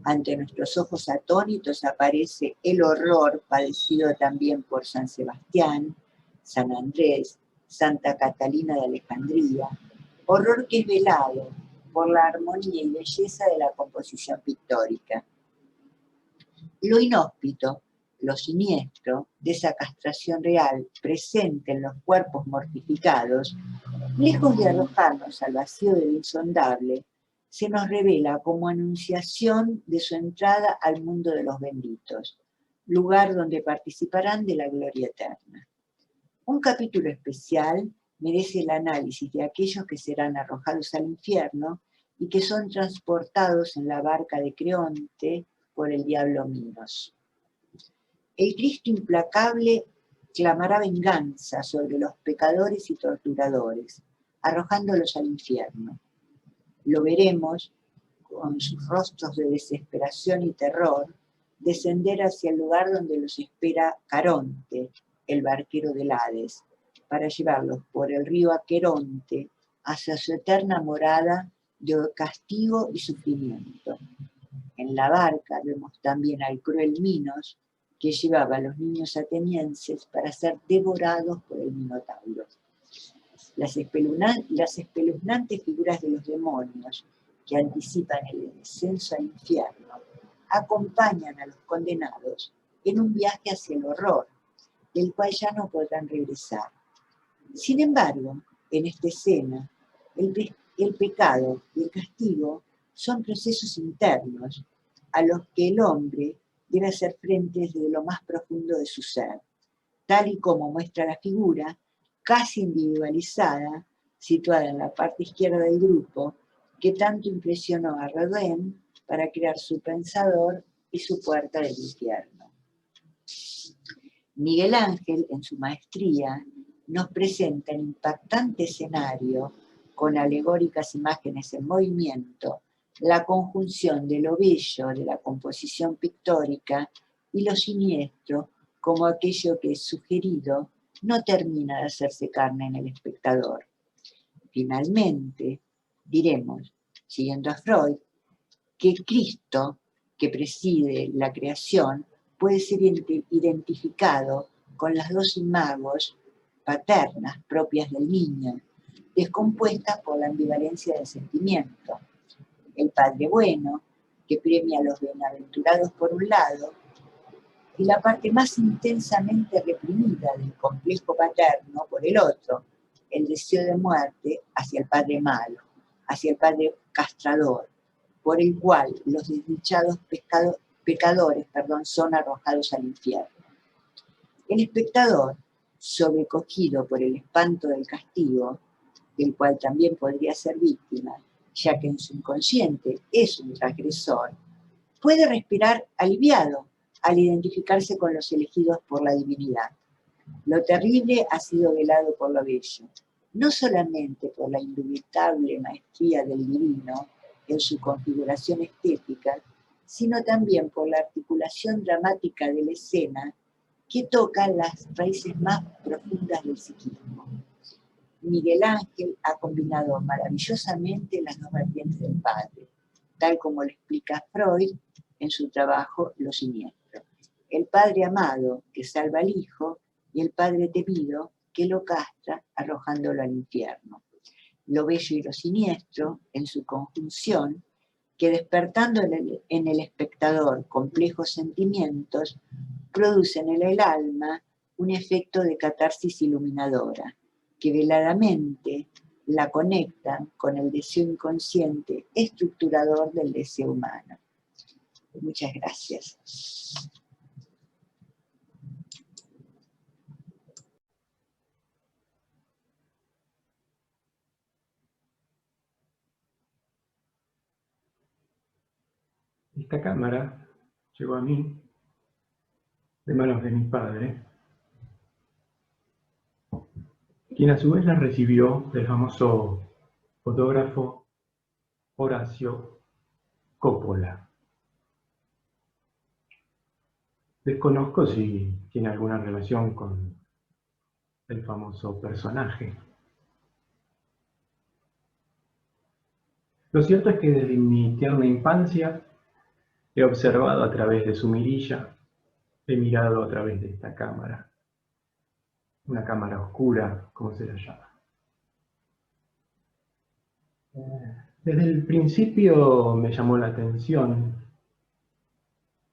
Ante nuestros ojos atónitos aparece el horror padecido también por San Sebastián, San Andrés, Santa Catalina de Alejandría, horror que es velado por la armonía y belleza de la composición pictórica. Lo inhóspito, lo siniestro de esa castración real presente en los cuerpos mortificados, lejos de arrojarnos al vacío del insondable, se nos revela como anunciación de su entrada al mundo de los benditos, lugar donde participarán de la gloria eterna. Un capítulo especial merece el análisis de aquellos que serán arrojados al infierno y que son transportados en la barca de Creonte por el diablo Minos. El Cristo implacable clamará venganza sobre los pecadores y torturadores, arrojándolos al infierno. Lo veremos, con sus rostros de desesperación y terror, descender hacia el lugar donde los espera Caronte, el barquero del Hades, para llevarlos por el río Aqueronte hacia su eterna morada de castigo y sufrimiento. En la barca vemos también al cruel Minos, que llevaba a los niños atenienses para ser devorados por el Minotauro. Las espeluznantes figuras de los demonios, que anticipan el descenso al infierno, acompañan a los condenados en un viaje hacia el horror, del cual ya no podrán regresar. Sin embargo, en esta escena, el pecado y el castigo son procesos internos a los que el hombre debe hacer frente desde lo más profundo de su ser, tal y como muestra la figura, casi individualizada, situada en la parte izquierda del grupo, que tanto impresionó a Rodin para crear su pensador y su puerta del infierno. Miguel Ángel, en su maestría, nos presenta un impactante escenario con alegóricas imágenes en movimiento, la conjunción de lo bello de la composición pictórica y lo siniestro como aquello que es sugerido no termina de hacerse carne en el espectador. Finalmente, diremos, siguiendo a Freud, que Cristo, que preside la creación, puede ser identificado con las dos imagos paternas propias del niño, descompuestas por la ambivalencia del sentimiento. El Padre bueno, que premia a los bienaventurados por un lado, y la parte más intensamente reprimida del complejo paterno por el otro, el deseo de muerte hacia el Padre malo, hacia el Padre castrador, por el cual los desdichados pecadores son arrojados al infierno. El espectador, sobrecogido por el espanto del castigo, del cual también podría ser víctima, ya que en su inconsciente es un transgresor, puede respirar aliviado al identificarse con los elegidos por la divinidad. Lo terrible ha sido velado por lo bello, no solamente por la indubitable maestría del divino en su configuración estética, sino también por la articulación dramática de la escena que toca las raíces más profundas del psiquismo. Miguel Ángel ha combinado maravillosamente las dos vertientes del padre, tal como lo explica Freud en su trabajo Lo siniestro. El padre amado que salva al hijo y el padre temido que lo castra arrojándolo al infierno. Lo bello y lo siniestro en su conjunción, que despertando en el espectador complejos sentimientos, producen en el alma un efecto de catarsis iluminadora, que veladamente la conectan con el deseo inconsciente estructurador del deseo humano. Muchas gracias. Esta cámara llegó a mí de manos de mi padre, quien a su vez la recibió del famoso fotógrafo Horacio Coppola. Desconozco si tiene alguna relación con el famoso personaje. Lo cierto es que desde mi tierna infancia he observado a través de su mirilla, he mirado a través de esta cámara, una cámara oscura, como se la llama. Desde el principio me llamó la atención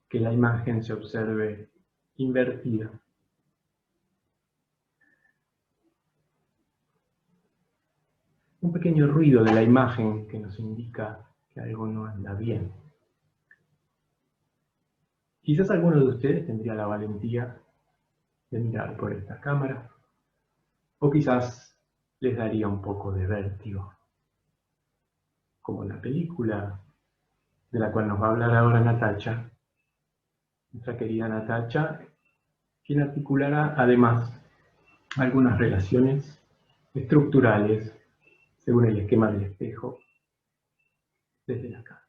que la imagen se observe invertida. Un pequeño ruido de la imagen que nos indica que algo no anda bien. Quizás alguno de ustedes tendría la valentía de mirar por esta cámara, o quizás les daría un poco de vértigo, como la película de la cual nos va a hablar ahora Natacha, nuestra querida Natacha, quien articulará además algunas relaciones estructurales según el esquema del espejo desde la cara.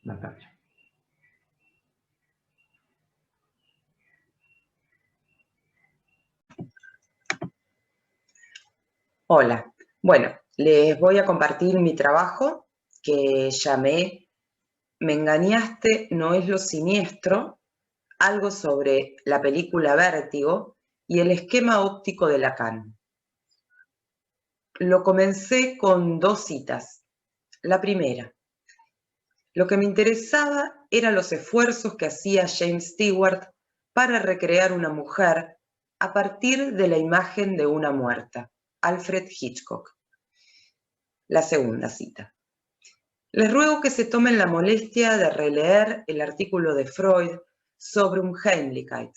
Natacha. Hola, bueno, les voy a compartir mi trabajo que llamé Me engañaste, no es lo siniestro, algo sobre la película Vértigo y el esquema óptico de Lacan. Lo comencé con 2 citas. La primera, lo que me interesaba eran los esfuerzos que hacía James Stewart para recrear una mujer a partir de la imagen de una muerta. Alfred Hitchcock. La segunda cita. Les ruego que se tomen la molestia de releer el artículo de Freud sobre Unheimlichkeit.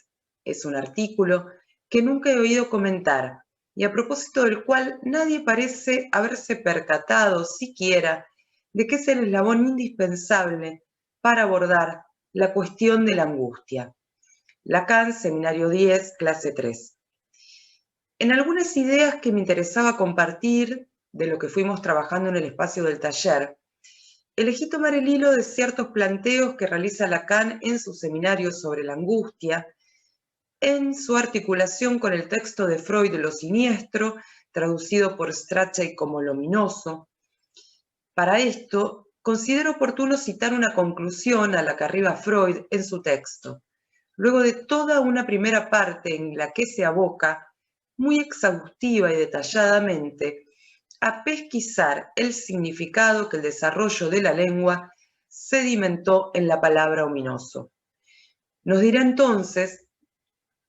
Es un artículo que nunca he oído comentar y a propósito del cual nadie parece haberse percatado siquiera de que es el eslabón indispensable para abordar la cuestión de la angustia. Lacan, Seminario 10, clase 3. En algunas ideas que me interesaba compartir de lo que fuimos trabajando en el espacio del taller, elegí tomar el hilo de ciertos planteos que realiza Lacan en su seminario sobre la angustia, en su articulación con el texto de Freud de Lo siniestro, traducido por Strachey como Lo ominoso. Para esto, considero oportuno citar una conclusión a la que arriba Freud en su texto, luego de toda una primera parte en la que se aboca, muy exhaustiva y detalladamente, a pesquisar el significado que el desarrollo de la lengua sedimentó en la palabra ominoso. Nos dirá entonces,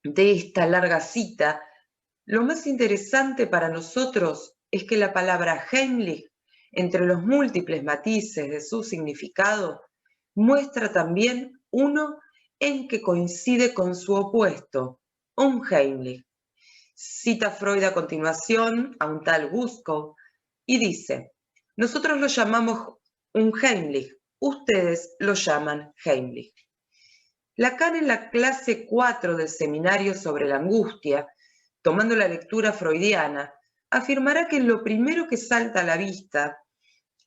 de esta larga cita, lo más interesante para nosotros es que la palabra Heimlich, entre los múltiples matices de su significado, muestra también uno en que coincide con su opuesto, unheimlich. Cita Freud a continuación a un tal Guskow y dice: nosotros lo llamamos unheimlich, ustedes lo llaman Heimlich. Lacan en la clase 4 del seminario sobre la angustia, tomando la lectura freudiana, afirmará que lo primero que salta a la vista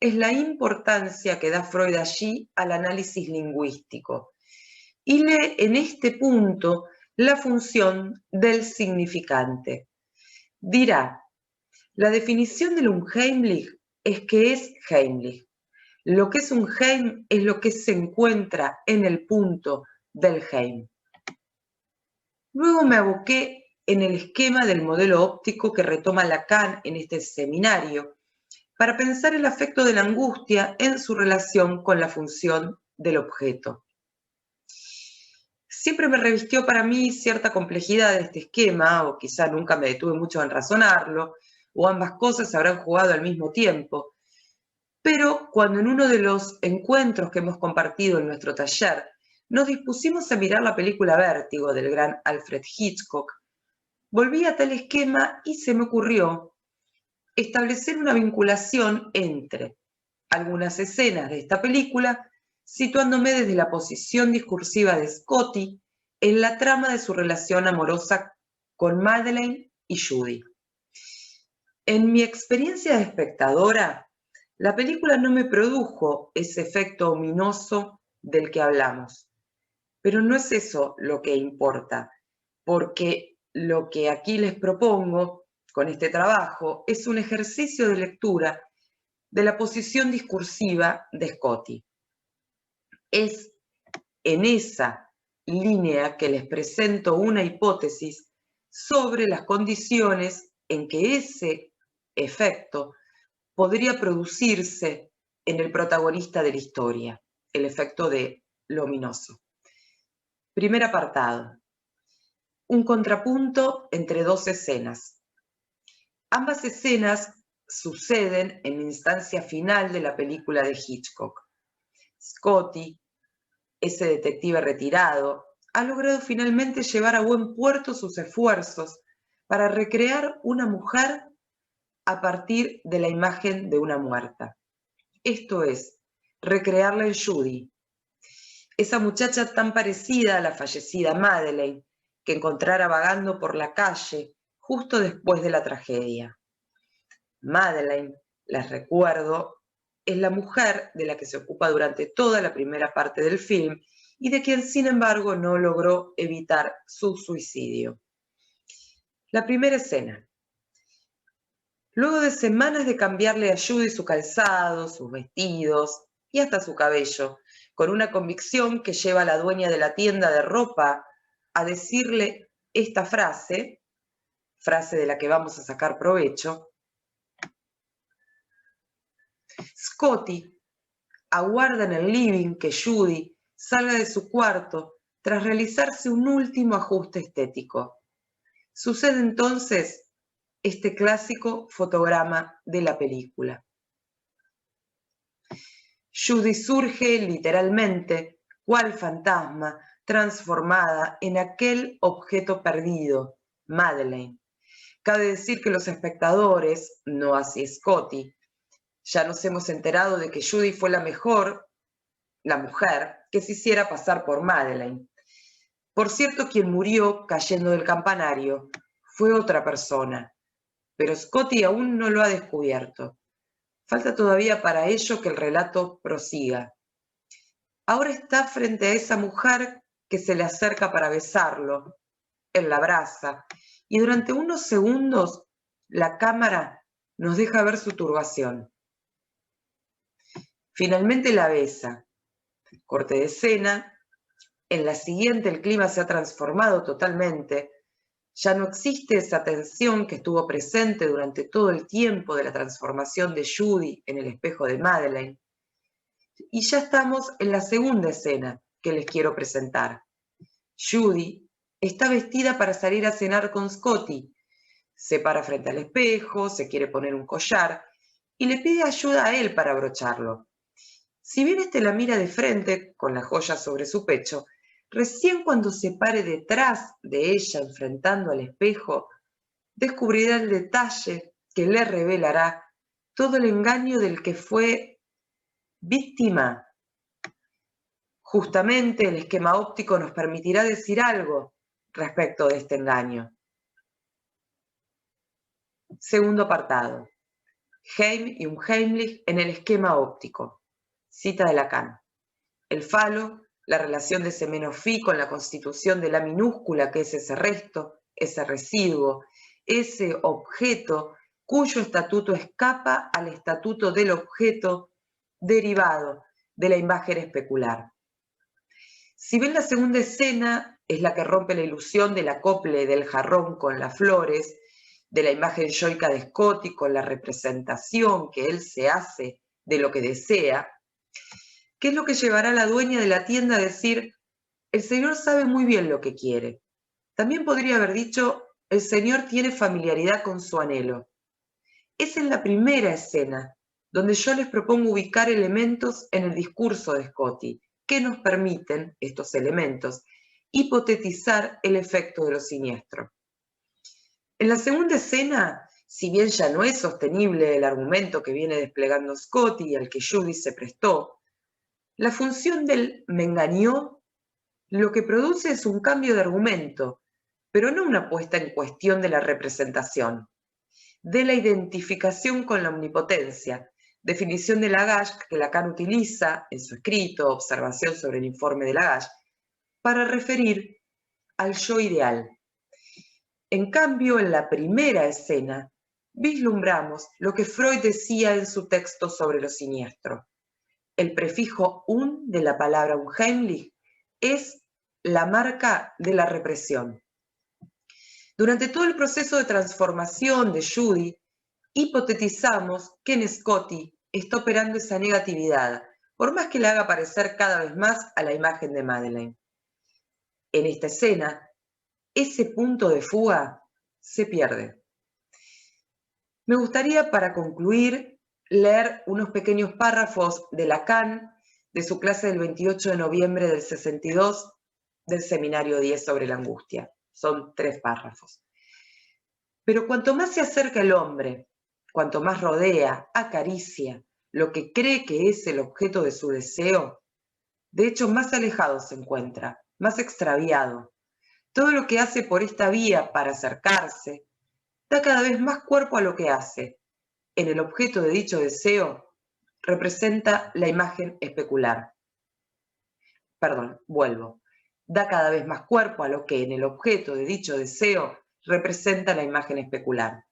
es la importancia que da Freud allí al análisis lingüístico y lee en este punto la función del significante. Dirá: la definición del unheimlich es que es heimlich. Lo que es un heim es lo que se encuentra en el punto del heim. Luego me aboqué en el esquema del modelo óptico que retoma Lacan en este seminario para pensar el afecto de la angustia en su relación con la función del objeto. Siempre me revistió para mí cierta complejidad este esquema, o quizá nunca me detuve mucho en razonarlo, o ambas cosas habrán jugado al mismo tiempo. Pero cuando en uno de los encuentros que hemos compartido en nuestro taller nos dispusimos a mirar la película Vértigo del gran Alfred Hitchcock, volví a tal esquema y se me ocurrió establecer una vinculación entre algunas escenas de esta película, situándome desde la posición discursiva de Scotty en la trama de su relación amorosa con Madeleine y Judy. En mi experiencia de espectadora, la película no me produjo ese efecto ominoso del que hablamos. Pero no es eso lo que importa, porque lo que aquí les propongo con este trabajo es un ejercicio de lectura de la posición discursiva de Scotty. Es en esa línea que les presento una hipótesis sobre las condiciones en que ese efecto podría producirse en el protagonista de la historia, el efecto de lo ominoso. Primer apartado. Un contrapunto entre dos escenas. Ambas escenas suceden en la instancia final de la película de Hitchcock. Scotty, ese detective retirado, ha logrado finalmente llevar a buen puerto sus esfuerzos para recrear una mujer a partir de la imagen de una muerta. Esto es, recrearla en Judy, esa muchacha tan parecida a la fallecida Madeleine que encontrara vagando por la calle justo después de la tragedia. Madeleine, les recuerdo, es la mujer de la que se ocupa durante toda la primera parte del film y de quien, sin embargo, no logró evitar su suicidio. La primera escena. Luego de semanas de cambiarle a Judy su calzado, sus vestidos y hasta su cabello, con una convicción que lleva a la dueña de la tienda de ropa a decirle esta frase de la que vamos a sacar provecho, Scotty aguarda en el living que Judy salga de su cuarto tras realizarse un último ajuste estético. Sucede entonces este clásico fotograma de la película. Judy surge literalmente, cual fantasma, transformada en aquel objeto perdido, Madeleine. Cabe decir que los espectadores, no así Scotty, ya nos hemos enterado de que Judy fue la mujer que se hiciera pasar por Madeleine. Por cierto, quien murió cayendo del campanario fue otra persona, pero Scotty aún no lo ha descubierto. Falta todavía para ello que el relato prosiga. Ahora está frente a esa mujer que se le acerca para besarlo. Él la abraza y durante unos segundos la cámara nos deja ver su turbación. Finalmente la besa. Corte de escena. En la siguiente el clima se ha transformado totalmente. Ya no existe esa tensión que estuvo presente durante todo el tiempo de la transformación de Judy en el espejo de Madeleine. Y ya estamos en la segunda escena que les quiero presentar. Judy está vestida para salir a cenar con Scotty. Se para frente al espejo, se quiere poner un collar y le pide ayuda a él para abrocharlo. Si bien este la mira de frente, con la joya sobre su pecho, recién cuando se pare detrás de ella enfrentando al espejo, descubrirá el detalle que le revelará todo el engaño del que fue víctima. Justamente el esquema óptico nos permitirá decir algo respecto de este engaño. Segundo apartado. Heim y un Heimlich en el esquema óptico. Cita de Lacan. El falo, la relación de ese menos phi con la constitución de la minúscula que es ese resto, ese residuo, ese objeto cuyo estatuto escapa al estatuto del objeto derivado de la imagen especular. Si bien la segunda escena es la que rompe la ilusión del acople del jarrón con las flores, de la imagen yoica de Scotty con la representación que él se hace de lo que desea, ¿qué es lo que llevará a la dueña de la tienda a decir, el señor sabe muy bien lo que quiere? También podría haber dicho, el señor tiene familiaridad con su anhelo. Es en la primera escena donde yo les propongo ubicar elementos en el discurso de Scotty que nos permiten, estos elementos, hipotetizar el efecto de lo siniestro. En la segunda escena, si bien ya no es sostenible el argumento que viene desplegando Scotty y al que Judy se prestó, la función del me engañó lo que produce es un cambio de argumento, pero no una puesta en cuestión de la representación, de la identificación con la omnipotencia, definición de Lagache que Lacan utiliza en su escrito Observación sobre el informe de Lagache, para referir al yo ideal. En cambio, en la primera escena, vislumbramos lo que Freud decía en su texto sobre lo siniestro. El prefijo un de la palabra unheimlich es la marca de la represión. Durante todo el proceso de transformación de Judy, hipotetizamos que en Scotty está operando esa negatividad, por más que la haga parecer cada vez más a la imagen de Madeleine. En esta escena, ese punto de fuga se pierde. Me gustaría, para concluir, leer unos pequeños párrafos de Lacan, de su clase del 28 de noviembre del 62, del seminario 10 sobre la angustia. Son 3 párrafos. Pero cuanto más se acerca el hombre, cuanto más rodea, acaricia, lo que cree que es el objeto de su deseo, de hecho más alejado se encuentra, más extraviado. Todo lo que hace por esta vía para acercarse, da cada vez más cuerpo a lo que hace. En el objeto de dicho deseo, representa la imagen especular. Perdón, vuelvo. Da cada vez más cuerpo a lo que en el objeto de dicho deseo representa la imagen especular.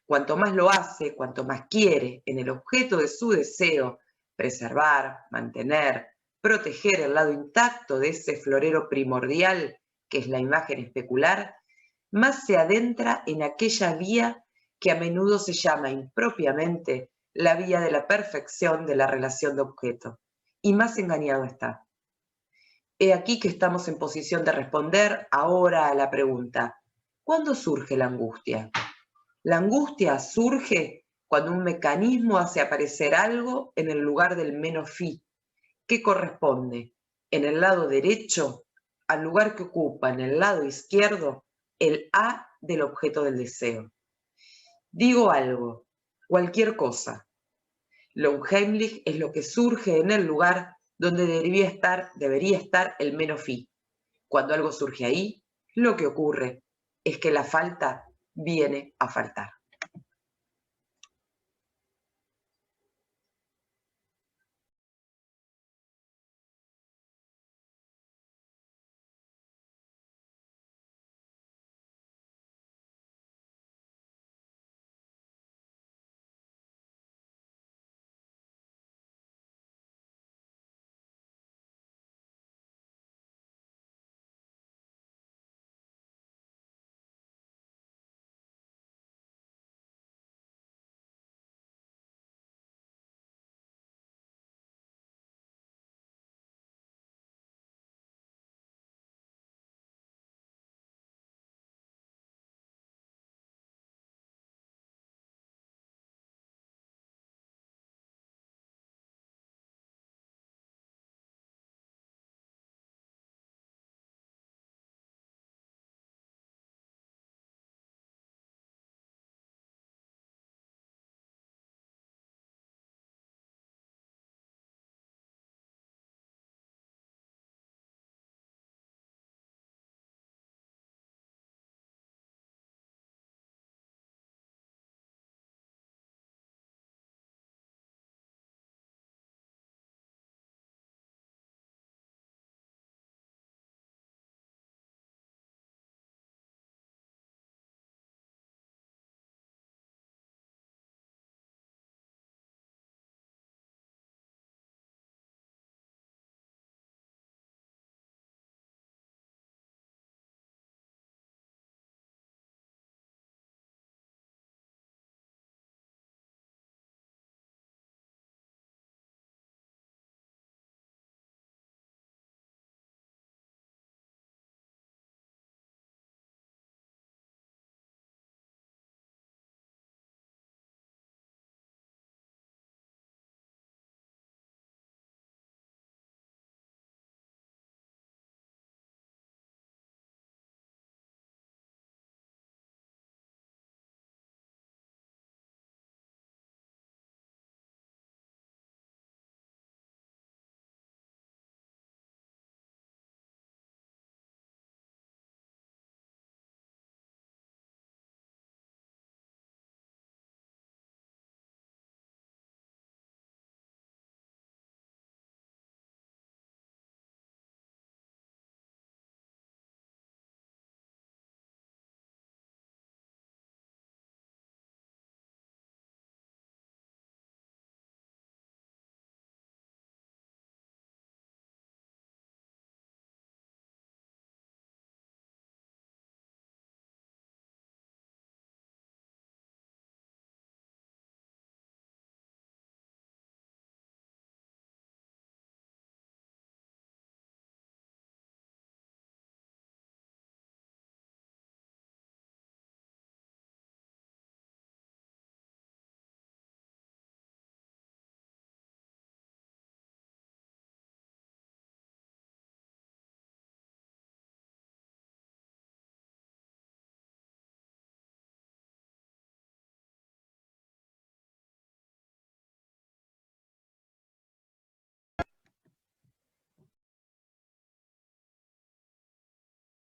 Cuanto más lo hace, cuanto más quiere en el objeto de su deseo preservar, mantener, proteger el lado intacto de ese florero primordial que es la imagen especular, más se adentra en aquella vía que a menudo se llama impropiamente la vía de la perfección de la relación de objeto, y más engañado está. He aquí que estamos en posición de responder ahora a la pregunta, ¿cuándo surge la angustia? La angustia surge cuando un mecanismo hace aparecer algo en el lugar del menos phi, que corresponde en el lado derecho al lugar que ocupa en el lado izquierdo el A del objeto del deseo. Digo algo, cualquier cosa. Lo unheimlich es lo que surge en el lugar donde debería estar el menos phi. Cuando algo surge ahí, lo que ocurre es que la falta viene a faltar.